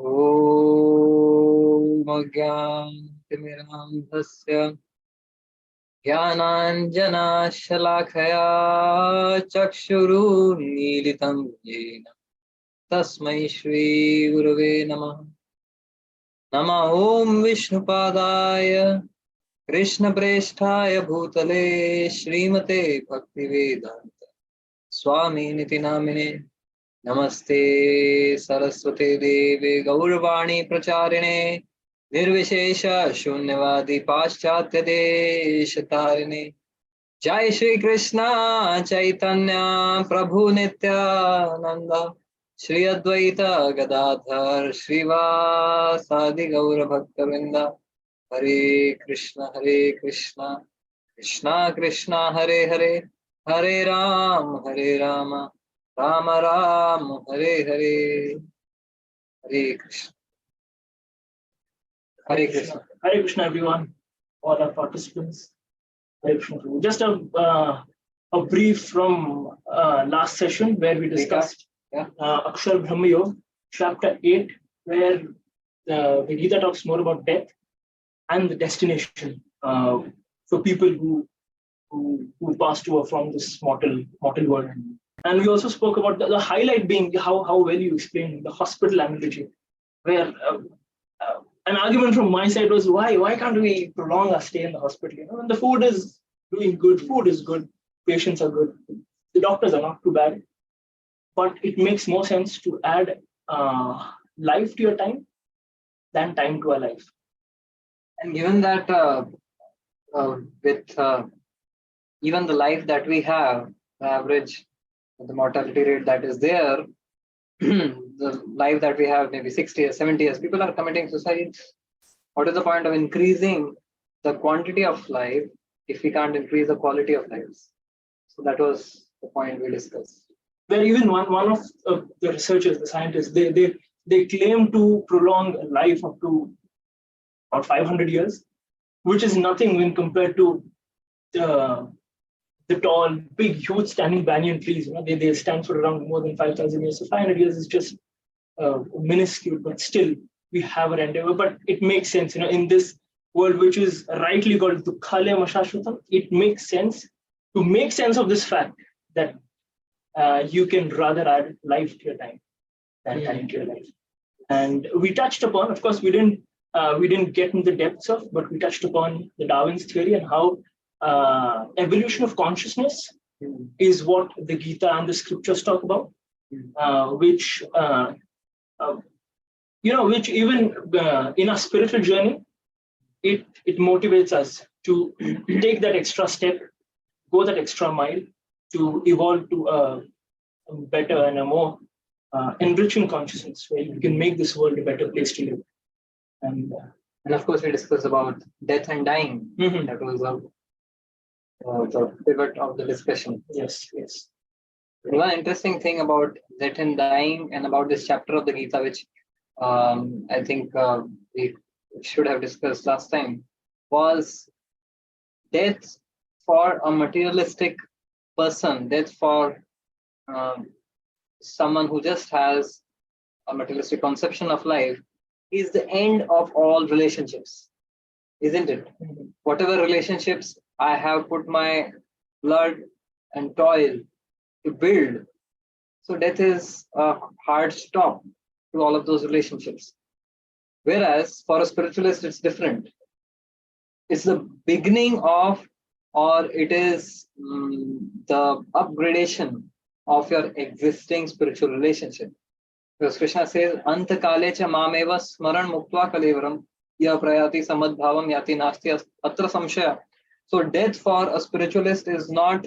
ॐ अज्ञानतिमिरान्धस्य ज्ञानाञ्जनशलाकया चक्षुरुन्मीलितं येन तस्मै श्रीगुरवे नमः। नमः ॐ विष्णुपादाय कृष्णप्रेष्ठाय भूतले श्रीमते भक्तिवेदान्त स्वामिनिति नामिने। नमस्ते सरस्वते देवे गौरवाणी प्रचारिणे निर्विशेष शून्यवादी पाश्चात्य देश तारिणे। जय श्री कृष्ण चैतन्य प्रभु नित्यानंद श्री अद्वैत गदाधर श्रीवासादि गौर भक्तवृंद। हरे कृष्ण कृष्ण कृष्ण हरे हरे, हरे राम राम राम हरे हरे। हरे Krishna Hare Krishna, everyone, all our participants. Hare Krishna. Just a brief from last session where we discussed Akshar Brahma Yoga, chapter 8, where the Gita talks more about death and the destination for people who passed over from this mortal world. And we also spoke about the highlight being how well you explained the hospital analogy, where an argument from my side was why can't we prolong our stay in the hospital? You know, when the food is doing good, food is good, patients are good, the doctors are not too bad, but it makes more sense to add life to your time than time to our life. And given that with even the life that we have, the average, the mortality rate that is there, the life that we have, maybe 60 years, 70 years, people are committing suicide. What is the point of increasing the quantity of life if we can't increase the quality of lives? So that was the point we discussed. Where even one of the researchers, the scientists, they claim to prolong life up to about 500 years, which is nothing when compared to the tall, big, huge standing banyan trees. You know, they stand for around more than 5,000 years. So 500 years is just minuscule, but still we have an endeavor. But it makes sense, you know, in this world which is rightly called Dukkhale Mashashvatam, it makes sense to make sense of this fact that you can rather add life to your time than time to your life. And we touched upon, of course, we didn't get into the depths of, but we touched upon the Darwin's theory and how evolution of consciousness is what the Gita and the scriptures talk about, which even in our spiritual journey, it motivates us to take that extra step, go that extra mile to evolve to a better and a more enriching consciousness where you can make this world a better place to live. And of course, we discussed about death and dying. That was the pivot of the discussion. Yes. One interesting thing about death and dying and about this chapter of the Gita, which I think we should have discussed last time, was death for a materialistic person, death for someone who just has a materialistic conception of life, is the end of all relationships, isn't it? Whatever relationships I have put my blood and toil to build, so death is a hard stop to all of those relationships. Whereas for a spiritualist, it's different. It's the beginning of, or it is the upgradation of your existing spiritual relationship. Because Krishna says, Anta kalecha mameva smaran muktva kalevaram ya prayati samadbhavam yati nasti atra samshaya. So death for a spiritualist is not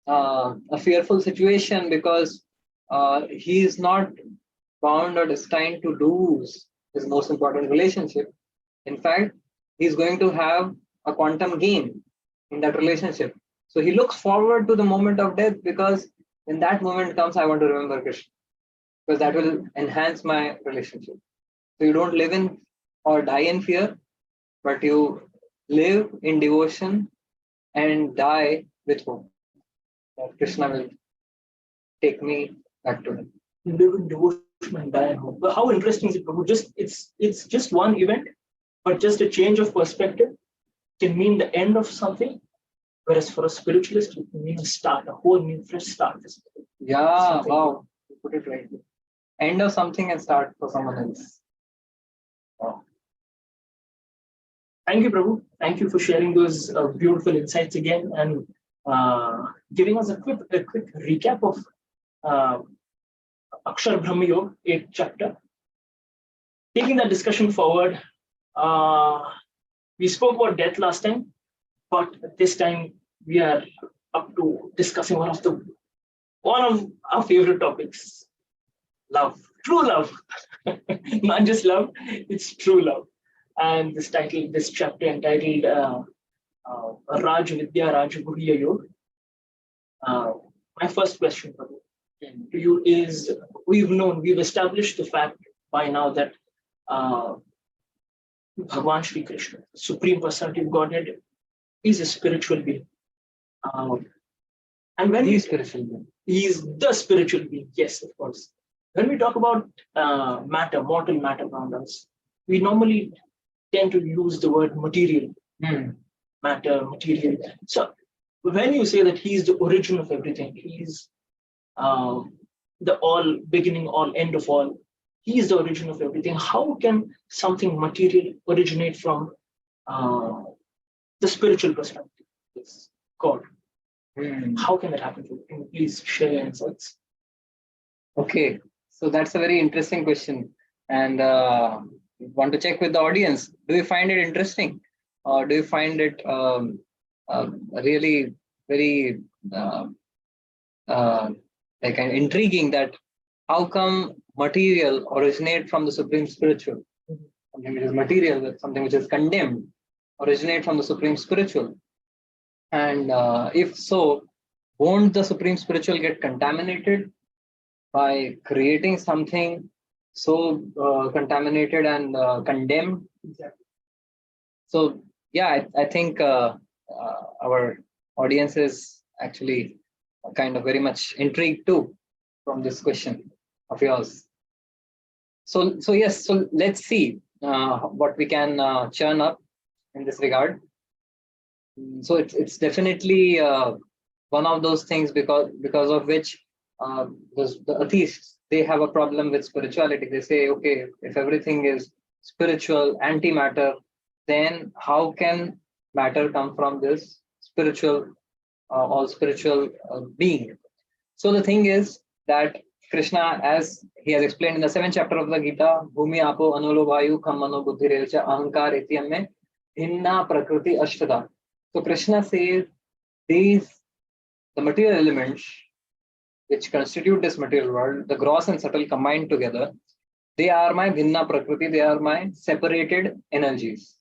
a fearful situation, because he is not bound or destined to lose his most important relationship. In fact, he's going to have a quantum gain in that relationship. So he looks forward to the moment of death, because when that moment comes, I want to remember Krishna, because that will enhance my relationship. So you don't live in or die in fear, but you live in devotion and die with hope that Krishna will take me back to him. live in devotion and die in hope. But how interesting is it, Prabhu? It's just one event, but just a change of perspective can mean the end of something. Whereas for a spiritualist, it can mean a start, a whole new fresh start. Yeah, Something. wow, you put it right. End of something and start for someone else. Wow. Thank you, Prabhu. Thank you for sharing those beautiful insights again and giving us a quick recap of Akshar Brahma Yoga, 8th chapter. Taking that discussion forward, we spoke about death last time, but this time we are up to discussing one of our favorite topics: love, true love. Not just love, it's true love. And this chapter entitled Raj Vidya Raj Guhya Yoga. My first question to you is: we've established the fact by now that Bhagwan Shri Krishna, Supreme Personality of Godhead, is a spiritual being. And when He's spiritual being. He is the spiritual being, yes, of course. When we talk about matter, mortal matter around us, we normally tend to use the word material, matter, material. So when you say that he is the origin of everything, he is the all beginning, all end of all, he is the origin of everything. How can something material originate from the spiritual perspective? It's God. How can that happen? Can you please share your insights? Okay, so that's a very interesting question, and want to check with the audience. Do you find it interesting, or do you find it really very like intriguing that how come material originate from the supreme spiritual? Something which is material, something which is condemned, originate from the supreme spiritual. And if so, won't the supreme spiritual get contaminated by creating something so contaminated and condemned? Exactly. So yeah, I think our audience is actually kind of very much intrigued too from this question of yours. So yes, so let's see what we can churn up in this regard. So it's definitely one of those things because of which the atheists, they have a problem with spirituality. They say, okay, if everything is spiritual, antimatter, then how can matter come from this spiritual, all spiritual being? So the thing is that Krishna, as he has explained in the 7th chapter of the Gita, Bhumi Apo Anulo Vayu Kham Mano Buddhi Relcha Ahankar Ityam mein Bhinna Prakriti Ashtada. So Krishna says the material elements which constitute this material world, the gross and subtle combined together, they are my Bhinna Prakriti, they are my separated energies.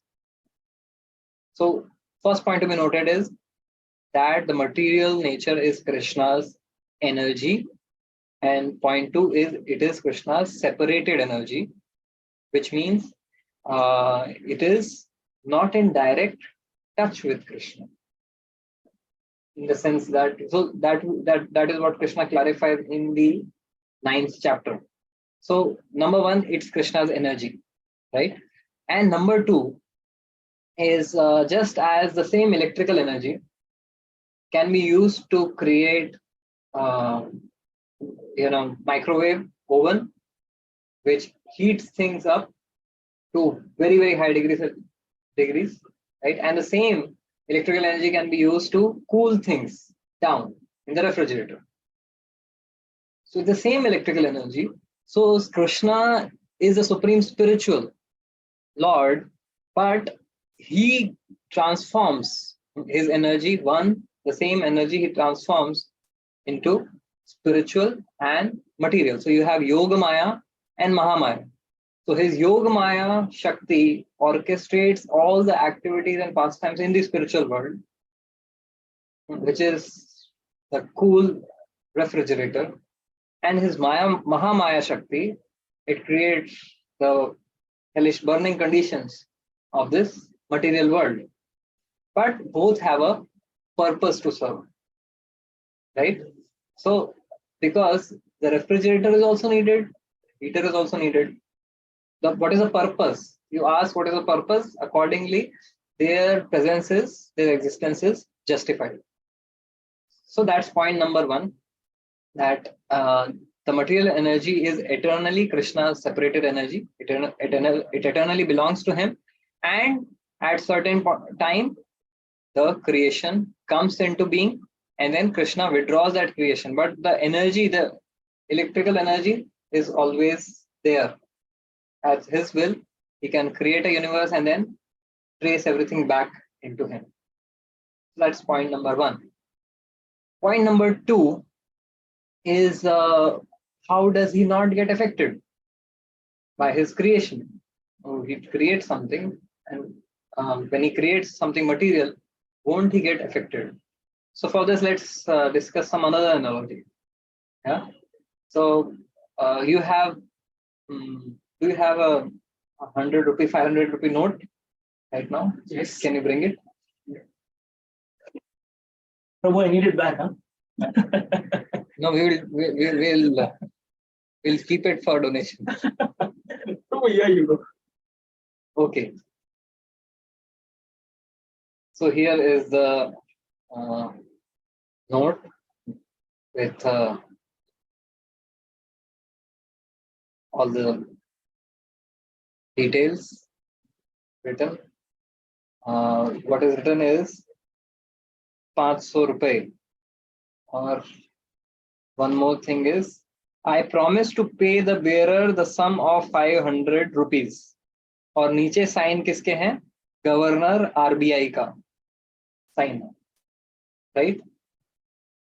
So first point to be noted is that the material nature is Krishna's energy, and point 2 is it is Krishna's separated energy, which means it is not in direct touch with Krishna. In the sense that, so that is what Krishna clarifies in the 9th chapter. So number 1, it's Krishna's energy, right? And number 2 is just as the same electrical energy can be used to create microwave oven, which heats things up to very high degrees, right? And the same electrical energy can be used to cool things down in the refrigerator. So the same electrical energy. So Krishna is the supreme spiritual Lord, but he transforms his energy, the same energy he transforms into spiritual and material. So you have Yoga Maya and Mahamaya. So his Yoga Maya Shakti orchestrates all the activities and pastimes in the spiritual world, which is the cool refrigerator. And his Mahamaya Shakti, it creates the hellish burning conditions of this material world. But both have a purpose to serve, right? So because The refrigerator is also needed. Heater is also needed. What is the purpose? You ask what is the purpose. Accordingly, their presence is, their existence is justified. So that's point number one. That the material energy is eternally Krishna's separated energy. It eternally belongs to him, and at certain time, the creation comes into being, and then Krishna withdraws that creation. But the energy, the electrical energy, is always there. At his will, he can create a universe and then trace everything back into him. That's point number one. Point number two is how does he not get affected by his creation? He creates something, and when he creates something material, won't he get affected? So for this, let's discuss some another analogy. Yeah. So you have, do you have a 100 rupee, 500 rupee note right now? Yes. Can you bring it? Prabhu, I need it back, huh? No, we'll keep it for donation. Prabhu, here you go. Okay. So here is the note with all the details written. What is written is 500 rupees. Or one more thing is, I promise to pay the bearer the sum of 500 rupees. और नीचे sign किसके हैं? Governor RBI का sign है, right?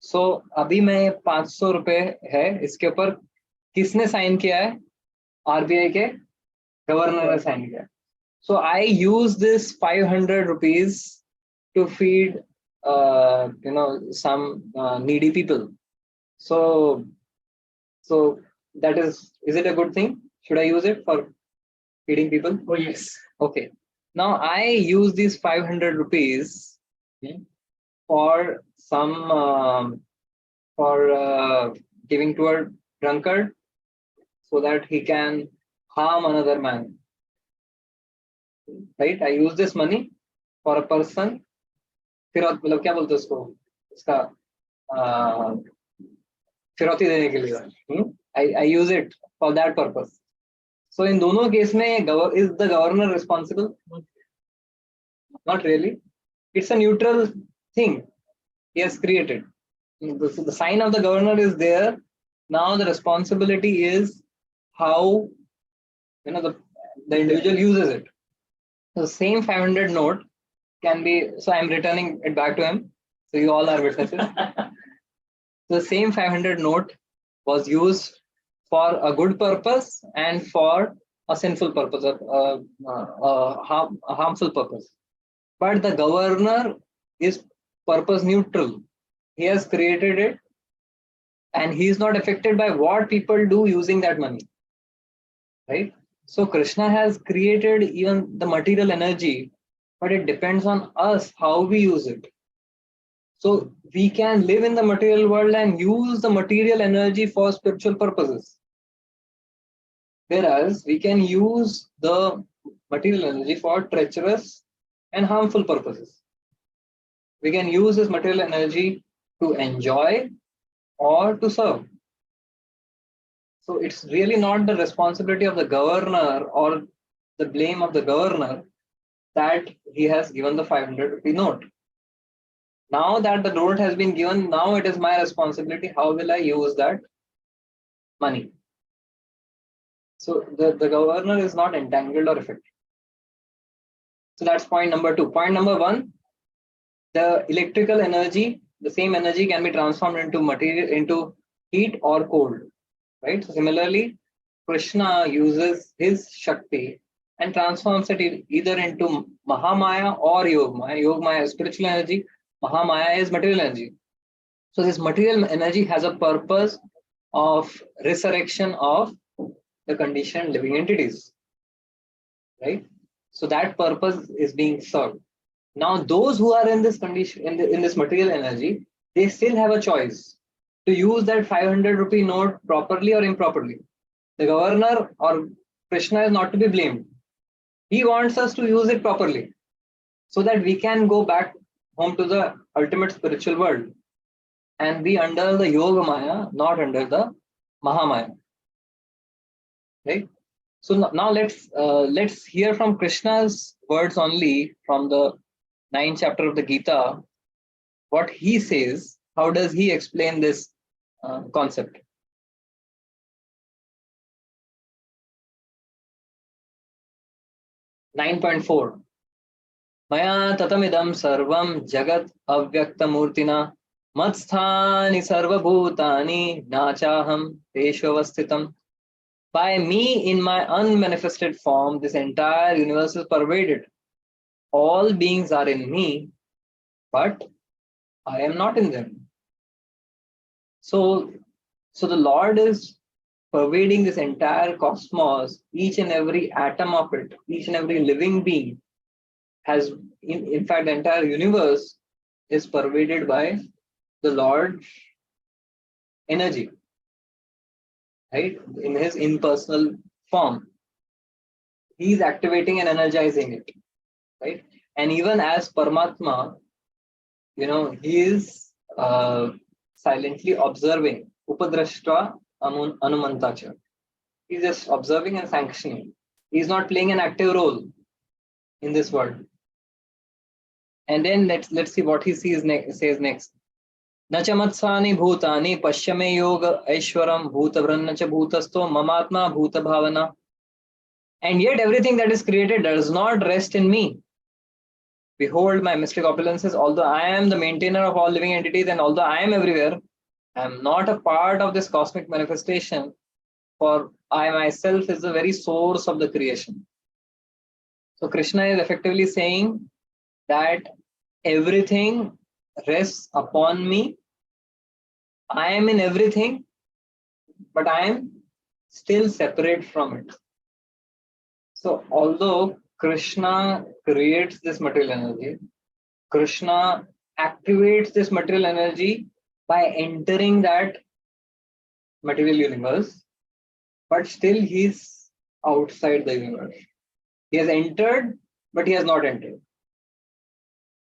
सो अभी मैं 500 रुपए है, इसके ऊपर किसने साइन किया है? आरबीआई के गवर्नर ने साइन किया. So I use this 500 rupees to feed some needy people. So that is it a good thing? Should I use it for feeding people? Oh, yes. Okay. Now I use these 500 rupees for some for giving to a drunkard so that he can harm another man. Right? I use this money for a person. फिर मतलब क्या बोलते हैं उसको, इसका फिरौती देने के लिए. I use it for that purpose. So in दोनों केस में is the governor responsible? Not really. It's a neutral thing he has created. The sign of the governor is there. Now the responsibility is how the individual uses it. The same 500 note can be, so I'm returning it back to him. So you all are witnesses. The same 500 note was used for a good purpose and for a sinful purpose, a harmful purpose. But the governor is purpose neutral. He has created it and he is not affected by what people do using that money. Right? So Krishna has created even the material energy, but it depends on us how we use it. So we can live in the material world and use the material energy for spiritual purposes. Whereas we can use the material energy for treacherous and harmful purposes. We can use this material energy to enjoy or to serve. So it's really not the responsibility of the governor or the blame of the governor that he has given the 500 rupee note. Now that the note has been given, now it is my responsibility. How will I use that money? So the governor is not entangled or affected. So that's point number two. Point number one, the electrical energy, the same energy can be transformed into material, into heat or cold. Right? So similarly, Krishna uses his Shakti and transforms it either into Mahamaya or Yogmaya. Yogmaya is spiritual energy, Mahamaya is material energy. So this material energy has a purpose of resurrection of the conditioned living entities. Right? So that purpose is being served. Now those who are in this condition, in this material energy, they still have a choice. to use that 500 rupee note properly or improperly. The governor or Krishna is not to be blamed. He wants us to use it properly so that we can go back home to the ultimate spiritual world and be under the Yoga Maya, not under the Mahamaya. Right? So now let's hear from Krishna's words only from the 9th chapter of the Gita. What he says, how does he explain this concept? 9.4 Maya tatamidam sarvam jagat avyaktamurtina matsthani sarvabhutani nachaham teshvavasthitam. By me in my unmanifested form, this entire universe is pervaded. All beings are in me, but I am not in them. So the Lord is pervading this entire cosmos, each and every atom of it, each and every living being has, in fact, the entire universe is pervaded by the Lord's energy, right? In his impersonal form. He is activating and energizing it, right? And even as Paramatma, he is silently observing. Upadrashta Anumantacha. He's just observing and sanctioning. He's not playing an active role in this world. And then let's see what he says next. Nachamatsani bhutani pashyame yoga aishwaram bhutavrannacha bhutasto mamatma bhuta bhavana. And yet everything that is created does not rest in me. Behold my mystic opulences, although I am the maintainer of all living entities and although I am everywhere, I am not a part of this cosmic manifestation, for I myself is the very source of the creation. So Krishna is effectively saying that everything rests upon me. I am in everything, but I am still separate from it. So although Krishna creates this material energy, Krishna activates this material energy by entering that material universe, but still he's outside the universe. He has entered, but he has not entered.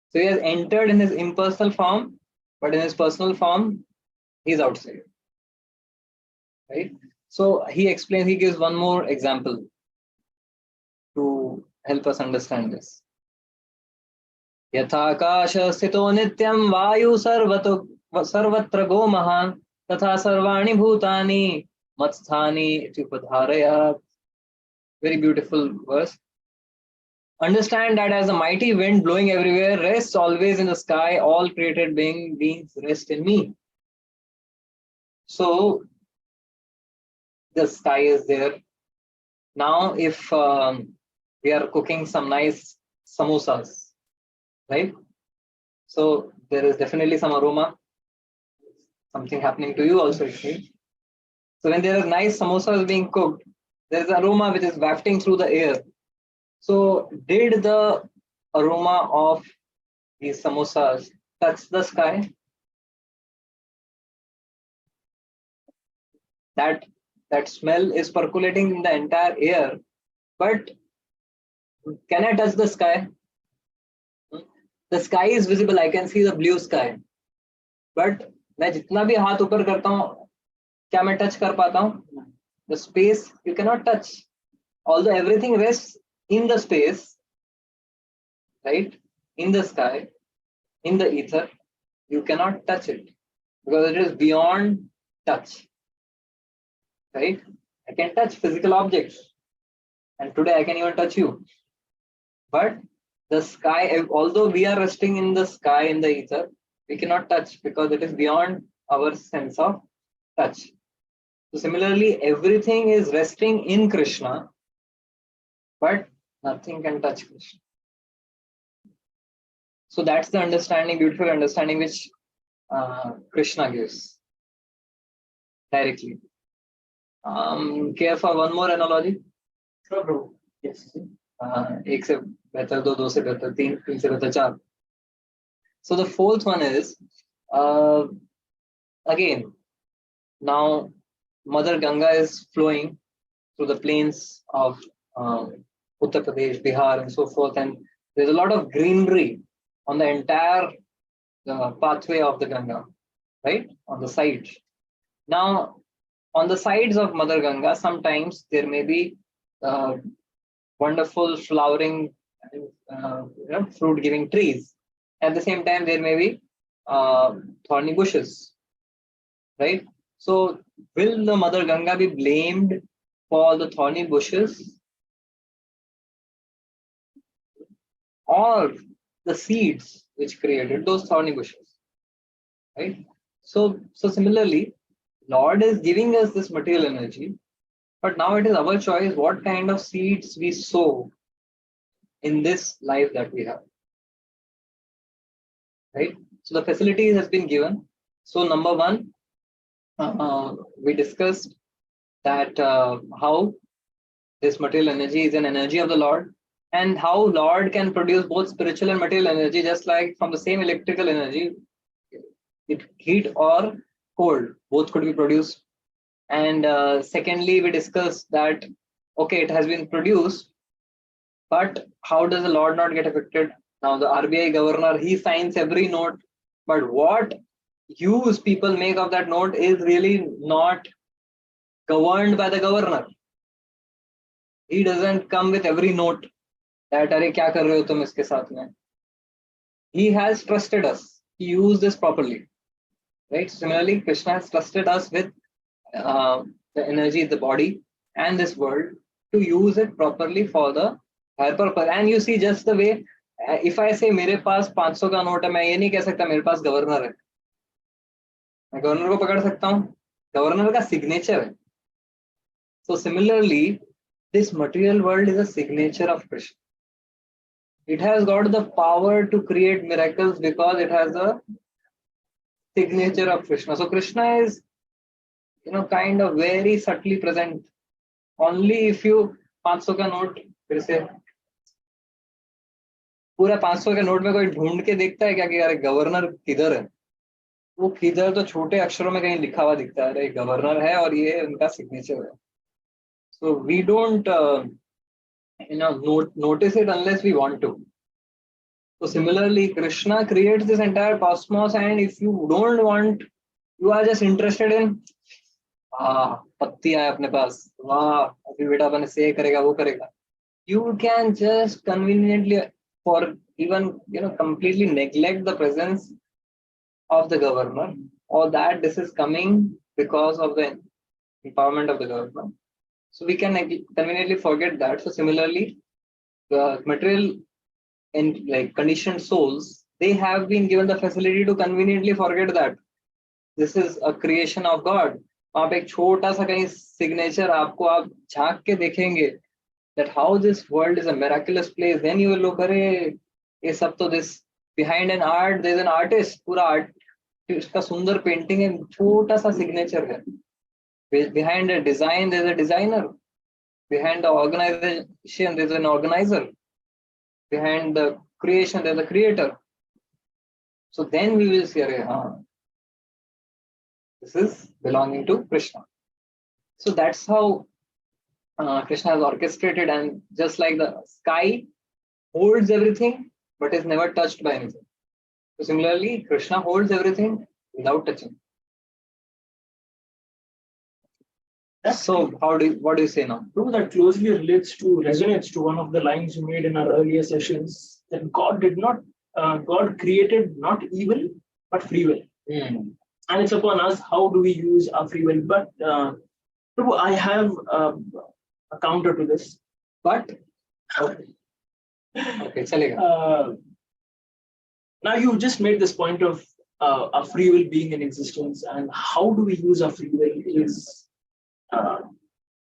So he has entered in his impersonal form, but in his personal form, he's outside. Right? So he explains, he gives one more example to help us understand this. Yatha akasha sthito nityam vayu sarvatra go mahan tatha sarvani bhutani matsthani upadharayat. Very beautiful verse. Understand that as a mighty wind blowing everywhere rests always in the sky, all created beings rest in me. So the sky is there. Now if we are cooking some nice samosas, right? So there is definitely some aroma, something happening to you also. So when there is nice samosas being cooked, there is aroma which is wafting through the air. So did the aroma of these samosas touch the sky? That smell is percolating in the entire air, but can I touch the sky? The sky is visible, I can see the blue sky, but मैं जितना भी हाथ ऊपर करता हूँ, क्या मैं touch कर पाता हूँ? The space you cannot touch. Although everything rests in the space, right? In the sky, in the ether, you cannot touch it because it is beyond touch. Right? I can touch physical objects, and today I can even touch you. But the sky, although we are resting in the sky, in the ether, we cannot touch because it is beyond our sense of touch. So similarly, everything is resting in Krishna, but nothing can touch Krishna. So that's the understanding, beautiful understanding which Krishna gives directly. Care for one more analogy? Sure, bro. Yes. एक से बेहतर दो से बेहतर तीन से बेहतर चार. So the fourth one is again Now, Mother Ganga is flowing through the plains of Uttar Pradesh, Bihar, and so forth, and there's a lot of greenery on the entire pathway of the Ganga, right? On the sides. Now, on the sides of Mother Ganga, sometimes there may be wonderful flowering, fruit-giving trees. At the same time, there may be thorny bushes, right? So, will the Mother Ganga be blamed for the thorny bushes, or the seeds which created those thorny bushes, right? So similarly, Lord is giving us this material energy, but now it is our choice what kind of seeds we sow in this life that we have, right? So the facility has been given. So number one, we discussed that how this material energy is an energy of the Lord, and how Lord can produce both spiritual and material energy, just like from the same electrical energy, heat or cold, both could be produced. And secondly, we discussed that, okay, it has been produced, but how does the Lord not get affected? Now, the RBI governor, he signs every note, but what use people make of that note is really not governed by the governor. He doesn't come with every note that, "Arey, kya kar rahe ho tum iske saath mein?" He has trusted us. He used this properly, right? Similarly, Krishna has trusted us with the energy, the body, and this world to use it properly for the higher purpose. And you see, just the way, if I say मेरे पास 500 का note है, मैं ये नहीं कह सकता मेरे पास governor है. मैं गवर्नर को पकड़ सकता हूँ, गवर्नर का सिग्नेचर है. So similarly, this material world is a signature of Krishna. It has got the power to create miracles because it has a signature of Krishna. So Krishna is, kind of very subtly present. Only if you 500 का note फिर से पूरा 500 के note में कोई ढूंढ के देखता है क्या कि यार गवर्नर किधर है? वो किधर तो छोटे अक्षरों में कहीं लिखा हुआ दिखता है, अरे गवर्नर है और ये उनका सिग्नेचर है. So we don't notice it unless we want to. So similarly, Krishna creates this entire cosmos, and if you don't want, you are just interested in पत्ती है अपने पास, वाह अभी बेटा अपन से करेगा वो करेगा. You can just conveniently, for even completely neglect the presence of the governor, or that this is coming because of the empowerment of the governor. So we can conveniently forget that. So similarly, the material and like conditioned souls, they have been given the facility to conveniently forget that this is a creation of God. आप एक छोटा सा कहीं signature आपको आप झांक के देखेंगे that how this world is a miraculous place, then you will look, अरे ये सब तो this behind an art there is an artist, पूरा art इसका सुंदर पेंटिंग है, छोटा सा signature है. Behind a design there is a designer, behind the organization there is an organizer, behind the creation there is a creator. So then we will say, this is belonging to Krishna. So that's how Krishna has orchestrated, and just like the sky holds everything but is never touched by anything. So similarly, Krishna holds everything without touching. So what do you say now? Prabhu, that closely resonates to one of the lines you made in our earlier sessions, that God created not evil but free will. And it's upon us, how do we use our free will? But Prabhu, I have a counter to this. But okay, chalega. Now you just made this point of our free will being in existence, and how do we use our free will is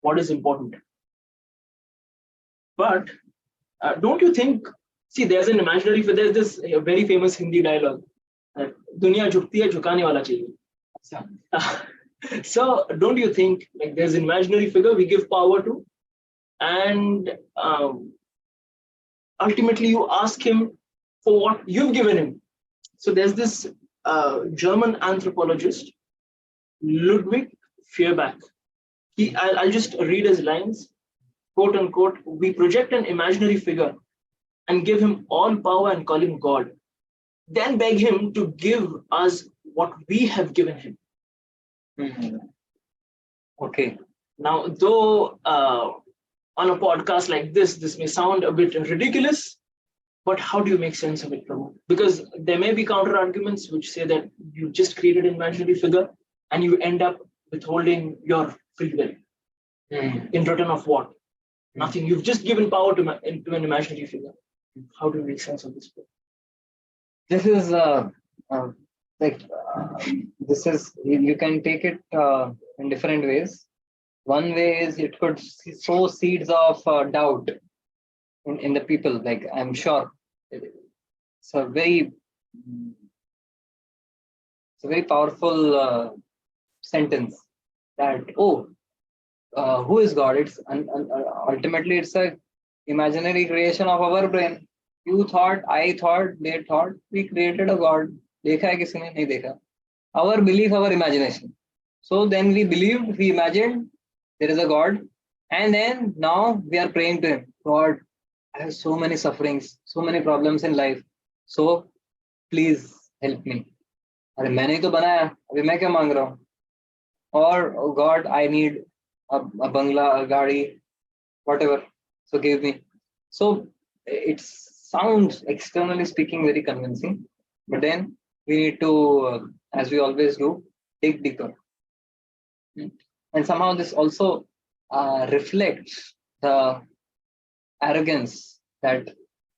what is important. But don't you think, see, there's an imaginary, there's this very famous Hindi dialogue, दुनिया झुकती है झुकाने वाला चाहिए. So don't you think like there's an imaginary figure we give power to, and ultimately you ask him for what you've given him? So there's this German anthropologist, Ludwig fear back. I'll just read his lines, quote unquote, we project an imaginary figure and give him all power and call him God, then beg him to give us what we have given him. Mhm. Okay. Now, though on a podcast like this may sound a bit ridiculous, but how do you make sense of it, Prabhu? Because there may be counter arguments which say that you just created an imaginary figure and you end up withholding your free will. In return of what? Nothing. You've just given power to an imaginary figure. How do you make sense of this? This is like this is you can take it in different ways. One way is it could sow seeds of doubt in the people. Like I'm sure it's a very powerful sentence that who is God? It's ultimately it's a imaginary creation of our brain. You thought, I thought, they thought, we created a God. देखा है किसी ने नहीं देखा. Our belief, our imagination. So then we believed, we imagined there is a God, and then now we are praying to Him. God, I have so many sufferings, so many problems in life. So please help me. अरे मैंने ही तो बनाया, अभी मैं क्या मांग रहा हूँ? Or oh God, I need a bangla, a gadi, whatever. So give me. So it sounds externally speaking very convincing, but then we need to, as we always do, dig deeper. And somehow this also reflects the arrogance that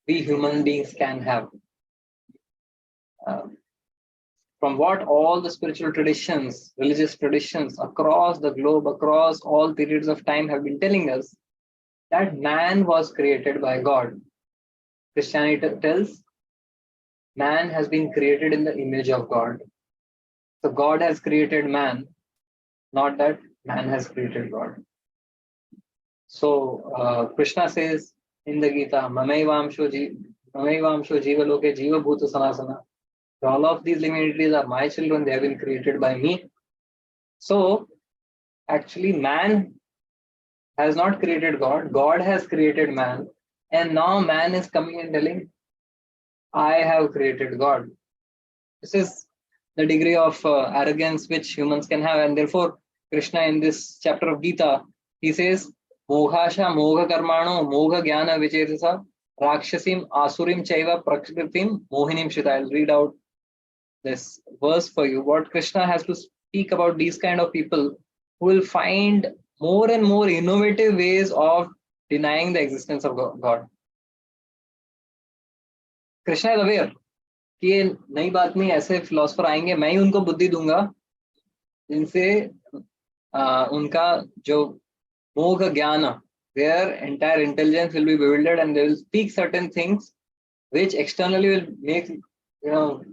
we human beings can have. From what all the spiritual traditions, religious traditions across the globe, across all periods of time have been telling us, that man was created by God. Christianity tells man has been created in the image of God. So God has created man, not that man has created God. So Krishna says in the Gita, Mamaivamsho Jiva Loke Jiva Bhuta Sanasana. All of these living entities are my children, they have been created by me. So actually man has not created God, God has created man, and now man is coming and telling, I have created God. This is the degree of arrogance which humans can have, and therefore Krishna in this chapter of Gita, he says, Moghasha Mogha Karmano Mogha Jnana Vichesasa Rakshasim Asurim Chaiva Prakritim Mohinim Shita. I'll read out this verse for you. What Krishna has to speak about these kind of people who will find more and more innovative ways of denying the existence of God. Krishna is aware कि ये नई बात नहीं, ऐसे philosopher आएंगे, मैं ही उनको बुद्धि दूंगा जिनसे उनका जो मोघ ज्ञान, their entire intelligence will be bewildered and they will speak certain things which externally will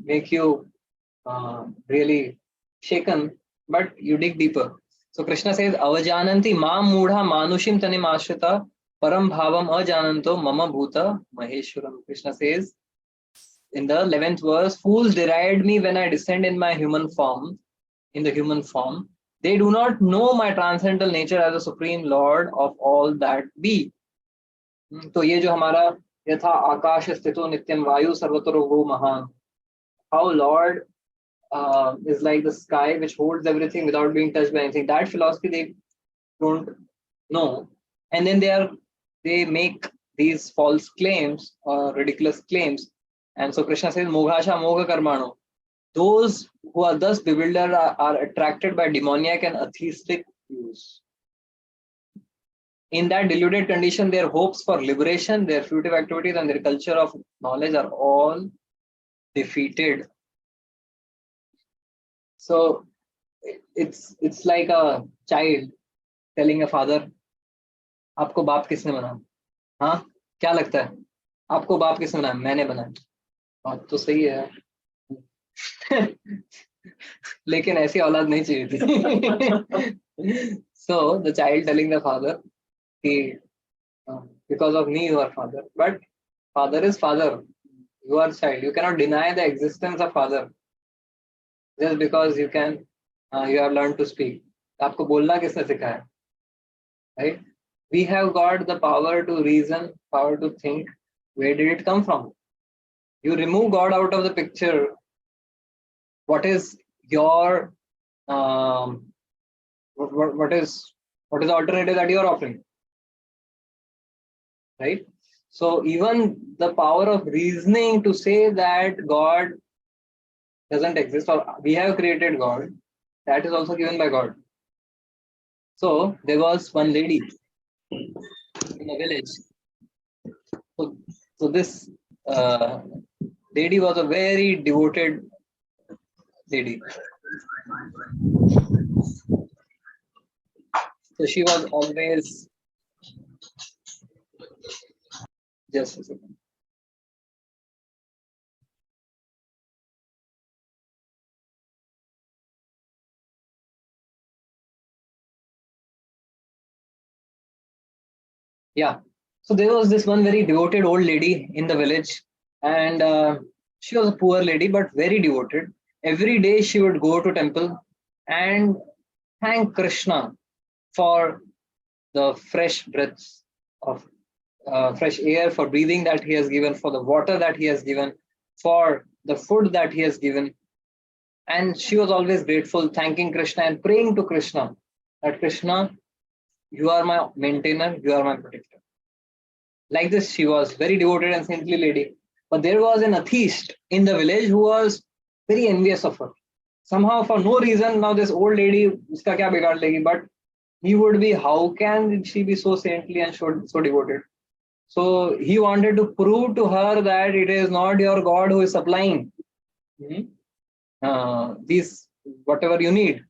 make you really shaken, but you dig deeper. So Krishna says, Avajananti ma mudha manushim tanim ashrita param bhavam ajananto mama bhuta maheshwaram. Krishna says in the 11th verse, fools deride me when I descend in my human form, in the human form. They do not know my transcendental nature as the supreme Lord of all that be. तो ये जो हमारा यथा आकाश स्थितो नित्यम वायु सर्वतरो वो महान, how Lord is like the sky which holds everything without being touched by anything. That philosophy they don't know, and then they make these false claims or ridiculous claims. And so Krishna says, Moghasha Mogha Karmano. Those who are thus bewildered are attracted by demoniac and atheistic views. In that deluded condition, their hopes for liberation, their fruitive activities, and their culture of knowledge are all defeated. So it's like a child telling a father, आपको बाप किसने बनाया? हाँ, क्या लगता है? आपको बाप किसने बनाया? मैंने बनाया. बात तो सही है. लेकिन ऐसी औलाद नहीं चाहिए थी. So the child telling the father, because of me you are father, but father is father. You are child. You cannot deny the existence of father just because you have learned to speak. आपको बोलना किसने सिखाया? Right? We have got the power to reason, power to think. Where did it come from? You remove God out of the picture. What is your what is the alternative that you are offering? Right? So even the power of reasoning to say that God doesn't exist or we have created God, that is also given by God. So there was one lady in a village. So this lady was a very devoted lady. So she was always just a second. Yeah. So there was this one very devoted old lady in the village, and she was a poor lady but very devoted. Every day she would go to temple and thank Krishna for the fresh breaths of fresh air, for breathing that he has given, for the water that he has given, for the food that he has given. And she was always grateful, thanking Krishna and praying to Krishna that Krishna, you are my maintainer, you are my protector. Like this, she was very devoted and saintly lady. But there was an atheist in the village who was very envious of her. Somehow, for no reason, now this old lady, uska kya bigad legi, but he would be, how can she be so saintly and so devoted? So he wanted to prove to her that it is not your God who is supplying these whatever you need.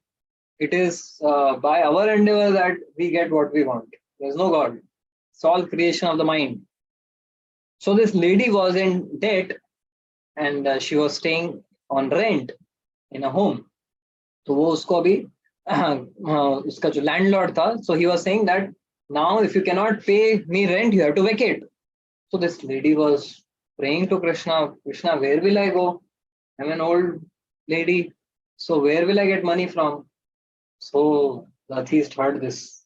It is by our endeavor that we get what we want. There's no God. It's all creation of the mind. So this lady was in debt and she was staying on rent in a home. So वो उसको अभी उसका जो landlord था, so he was saying that now if you cannot pay me rent, you have to vacate. So this lady was praying to Krishna, Krishna, where will I go? I'm an old lady, so where will I get money from? So the atheist heard this.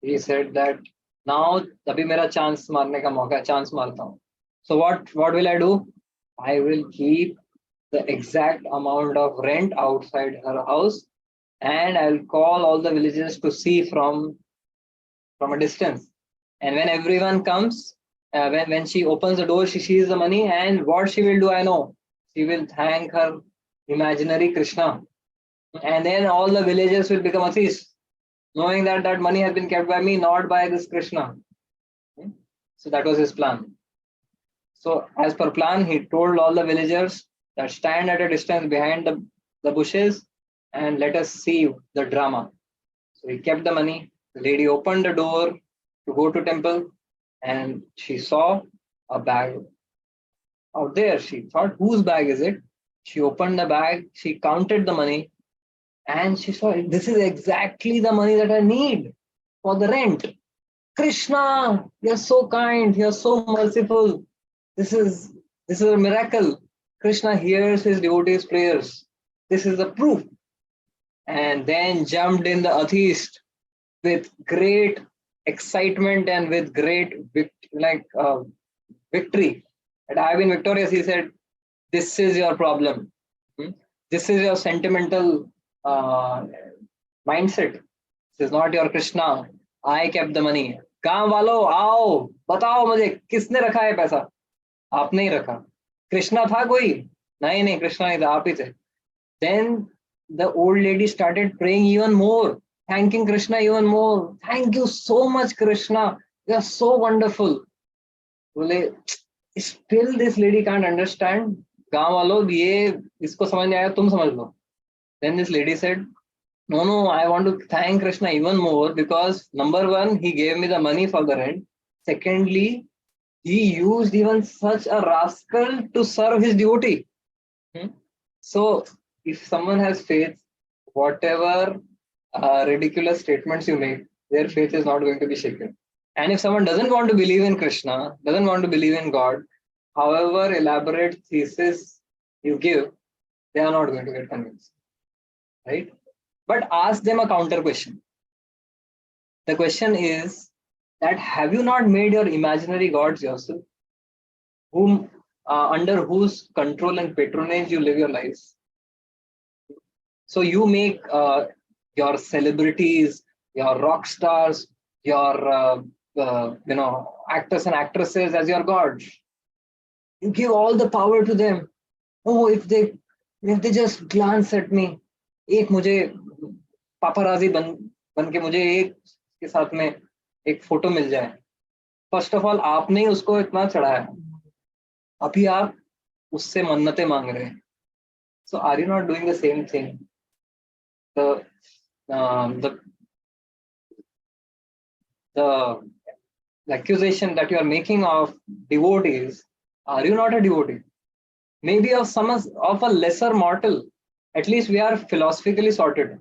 He said that now तभी मेरा chance मारने का मौका है, chance मारता हूँ. So what will I do? I will keep the exact amount of rent outside her house, and I'll call all the villagers to see from a distance. And when everyone comes, when she opens the door, she sees the money, and what she will do, I know. She will thank her imaginary Krishna, and then all the villagers will become atheists, knowing that that money has been kept by me, not by this Krishna. So that was his plan. So as per plan, he told all the villagers that stand at a distance behind the bushes and let us see the drama. So he kept the money. The lady opened the door to go to temple and she saw a bag out there. She thought, whose bag is it? She opened the bag, she counted the money, and she saw, this is exactly the money that I need for the rent. Krishna, you're so kind, you're so merciful. This is a miracle. Krishna hears his devotees' prayers. This is the proof. And then jumped in the atheist with great excitement and with great victory. And I've been victorious. He said, this is your problem. This is your sentimental mindset. This is not your Krishna. I kept the money. गांव वालों आओ बताओ मुझे किसने रखा है पैसा? आपने ही रखा. कृष्णा था कोई? नहीं कृष्णा नहीं था, आप ही थे. Then the old lady started praying even more, thanking Krishna even more. Thank you so much, Krishna. You are so wonderful. बोले still this lady can't understand. गांव वालों ये इसको समझ नहीं आया, तुम समझ लो. Then this lady said, no, I want to thank Krishna even more because number one, he gave me the money for the rent. Secondly, he used even such a rascal to serve his devotee. So if someone has faith, whatever ridiculous statements you make, their faith is not going to be shaken. And if someone doesn't want to believe in Krishna, doesn't want to believe in God, however elaborate thesis you give, they are not going to get convinced. Right? But ask them a counter question. The question is that have you not made your imaginary gods yourself, whom under whose control and patronage you live your lives? So you make your celebrities, your rock stars, your actors and actresses as your gods. You give all the power to them. Oh, if they just glance at me, एक मुझे पापाराजी बन के मुझे एक के साथ में एक फोटो मिल जाए. फर्स्ट ऑफ ऑल आपने ही उसको इतना चढ़ाया, अभी आप उससे मन्नतें मांग रहे हैं. So are you not doing the same thing? The accusation that you are making of devotees, are you not a devotee? Maybe of a lesser mortal. At least we are philosophically sorted.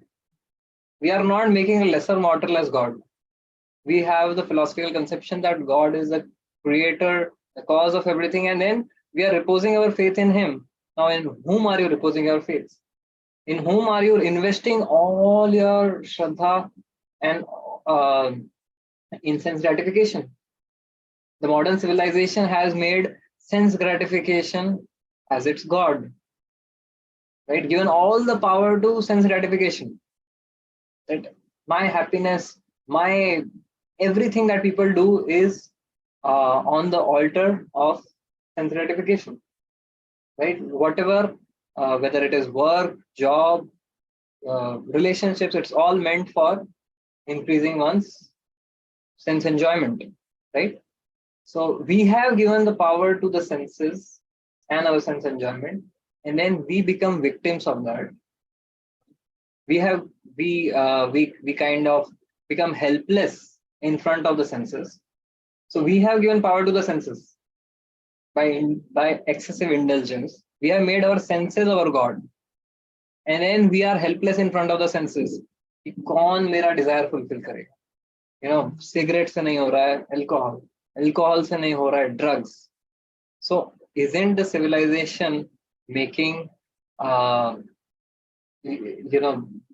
We are not making a lesser mortal as God. We have the philosophical conception that God is the creator, the cause of everything, and then we are reposing our faith in Him. Now, in whom are you reposing your faith? In whom are you investing all your shraddha and in sense gratification? The modern civilization has made sense gratification as its God, right? Given all the power to sense gratification. That my happiness, my everything that people do is on the altar of sense gratification, right? Whatever, whether it is work, job, relationships, it's all meant for increasing one's sense enjoyment, right? So we have given the power to the senses and our sense enjoyment, and then we become victims of that. We kind of become helpless in front of the senses. So we have given power to the senses by excessive indulgence. We have made our senses our God, and then we are helpless in front of the senses. कौन मेरा desire fulfill करेगा? Cigarette से नहीं हो रहा है, alcohol से नहीं हो रहा है, drugs. So isn't the civilization making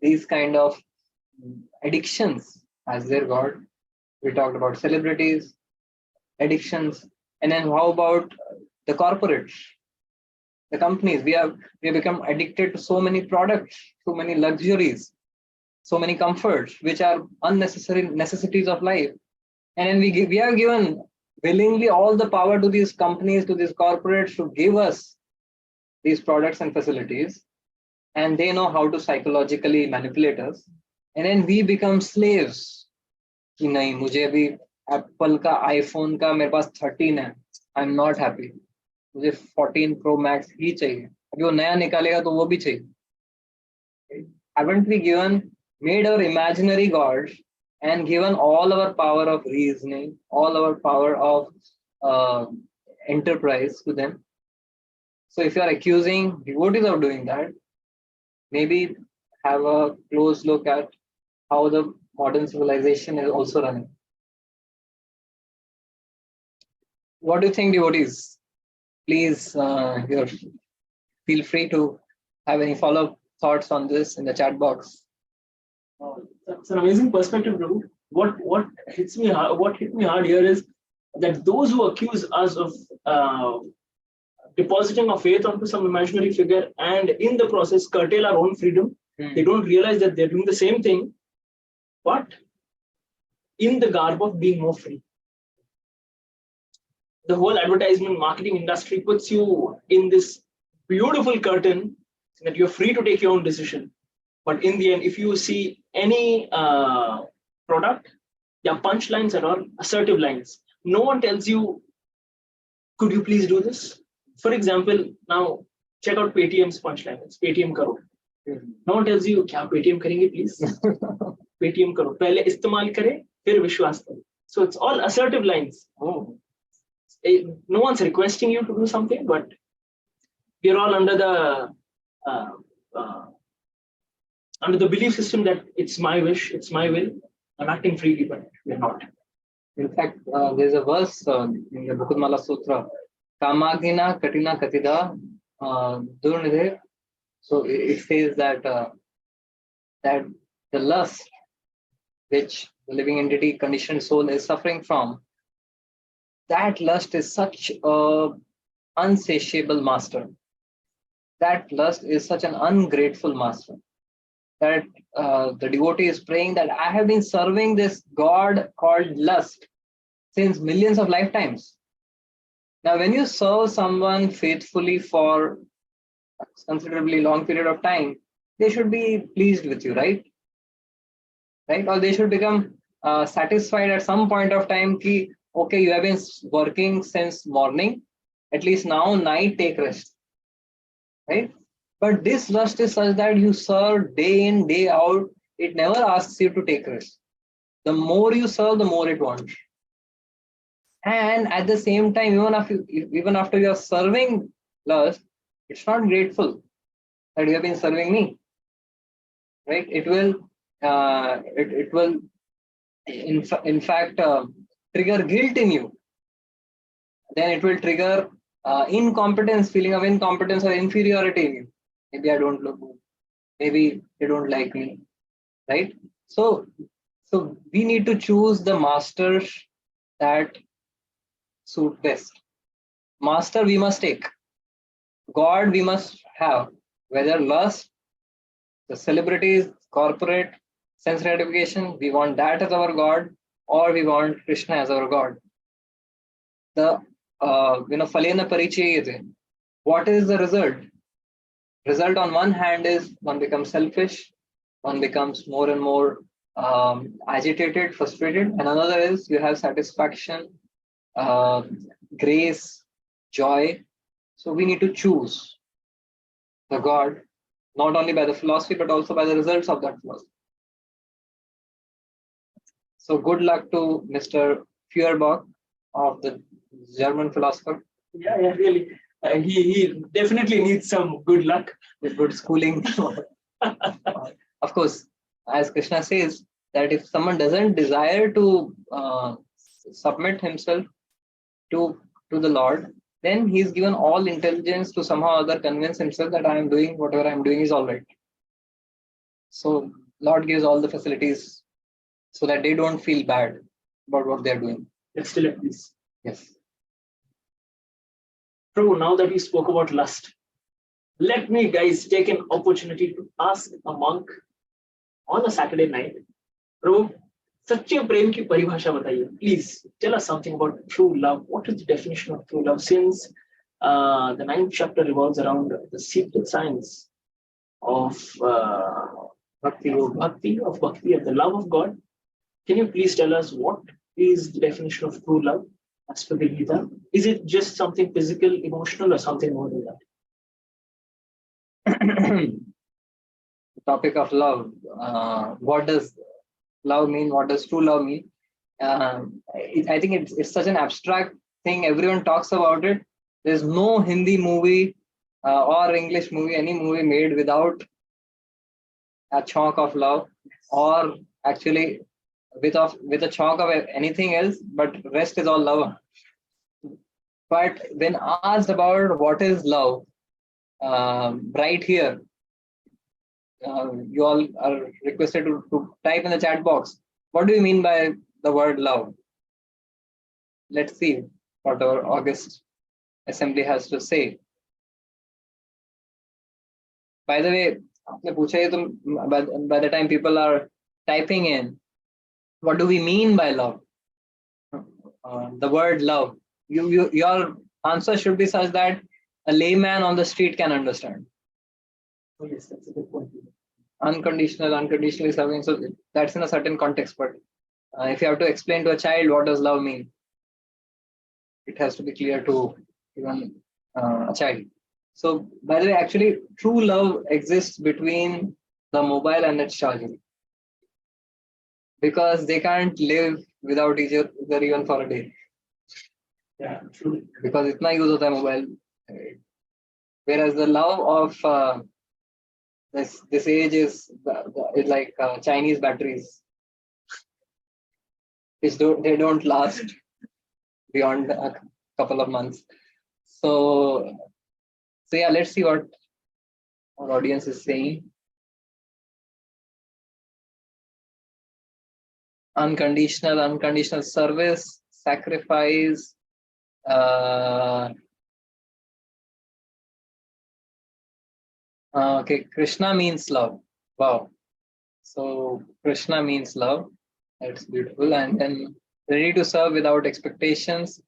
these kind of addictions as their God? We talked about celebrities, addictions, and then how about the corporates, the companies? We have become addicted to so many products, so many luxuries, so many comforts, which are unnecessary necessities of life. And then we have given willingly all the power to these companies, to these corporates, to give us these products and facilities, and they know how to psychologically manipulate us, and then we become slaves. कि नहीं, मुझे अभी Apple का iPhone का मेरे पास 13 है, I am not happy, मुझे 14 pro max ही चाहिए, अभी वो नया निकालेगा तो वो भी चाहिए. Haven't we made our imaginary gods and given all our power of reasoning, all our power of enterprise to them? So if you are accusing devotees of doing that, maybe have a close look at how the modern civilization is also running. What do you think, devotees? Please feel free to have any follow-up thoughts on this in the chat box. That's an amazing perspective, Prabhu. What hit me hard here is that those who accuse us of depositing our faith onto some imaginary figure and in the process curtail our own freedom, they don't realize that they're doing the same thing, but in the garb of being more free. The whole advertisement marketing industry puts you in this beautiful curtain that you're free to take your own decision. But in the end, if you see any product, there are punchlines and all assertive lines. No one tells you, could you please do this? For example, now check out Paytm's punchline. It's Paytm karo. No one tells you, kya Paytm karenge please? Paytm karo. Pehle istemal kare, fir vishwas kare. So it's all assertive lines. No one's requesting you to do something, but we're all under the belief system that it's my wish, it's my will. I'm acting freely, but we're not. In fact, there's a verse in the Bhukutmala Sutra, Kamagina Katina Katida Durnidhe. So it says that the lust which the living entity conditioned soul is suffering from, that lust is such a unsatiable master. That lust is such an ungrateful master that the devotee is praying that I have been serving this God called lust since millions of lifetimes. Now, when you serve someone faithfully for a considerably long period of time, they should be pleased with you, right? Right? Or they should become satisfied at some point of time. Ki, okay, you have been working since morning. At least now, night, take rest. Right? But this lust is such that you serve day in, day out. It never asks you to take rest. The more you serve, the more it wants. And at the same time, even after you are serving lust, it's not grateful that you have been serving me. Right? It will in fact trigger guilt in you. Then it will trigger incompetence, feeling of incompetence or inferiority in you. Maybe I don't look good. Maybe they don't like me. Right? So we need to choose the masters that suit best. Master we must take. God we must have. Whether lust, the celebrities, corporate, sense gratification, we want that as our God, or we want Krishna as our God. The Falena Parichayate. What is the result? Result on one hand is one becomes selfish, one becomes more and more agitated, frustrated, and another is you have satisfaction, grace, joy. So we need to choose the God, not only by the philosophy, but also by the results of that philosophy. So good luck to Mr. Feuerbach of the German philosopher. Yeah, really. He definitely needs some good luck with good schooling. Of course, as Krishna says, that if someone doesn't desire to submit himself to the Lord, then he's given all intelligence to somehow or other convince himself that I am doing whatever I am doing is all right. So Lord gives all the facilities so that they don't feel bad about what they're doing. Let's still at peace. Yes. True, now that we spoke about lust, let me guys take an opportunity to ask a monk on a Saturday night, Prabhu, सच्चे प्रेम की परिभाषा बताइए. Please tell us something about true love. What is the definition of true love? Since the 9th chapter revolves around the secret science of bhakti, of the love of God, can you please tell us what is the definition of true love as per the Gita? Is it just something physical, emotional, or something more than that? The topic of love. What does love mean? What does true love mean? I think it's such an abstract thing. Everyone talks about it. There's no Hindi movie or English movie, any movie made without a chunk of love, or actually with a chunk of anything else, but rest is all love. But when asked about what is love, right here, you all are requested to type in the chat box. What do you mean by the word love? Let's see what our August assembly has to say. By the way, by the time people are typing in, what do we mean by love? The word love. Your answer should be such that a layman on the street can understand. Oh, yes, that's a good point. Unconditionally serving. So that's in a certain context. But if you have to explain to a child what does love mean, it has to be clear to even a child. So by the way, actually, true love exists between the mobile and its charger, because they can't live without each other even for a day. Yeah, true. Because itna use hota hai mobile. Whereas the love of this age is like Chinese batteries, which they don't last beyond a couple of months. So yeah, let's see what our audience is saying. unconditional service, sacrifice. Okay, Krishna means love. Wow. So Krishna means love. That's beautiful. And then ready to serve without expectations.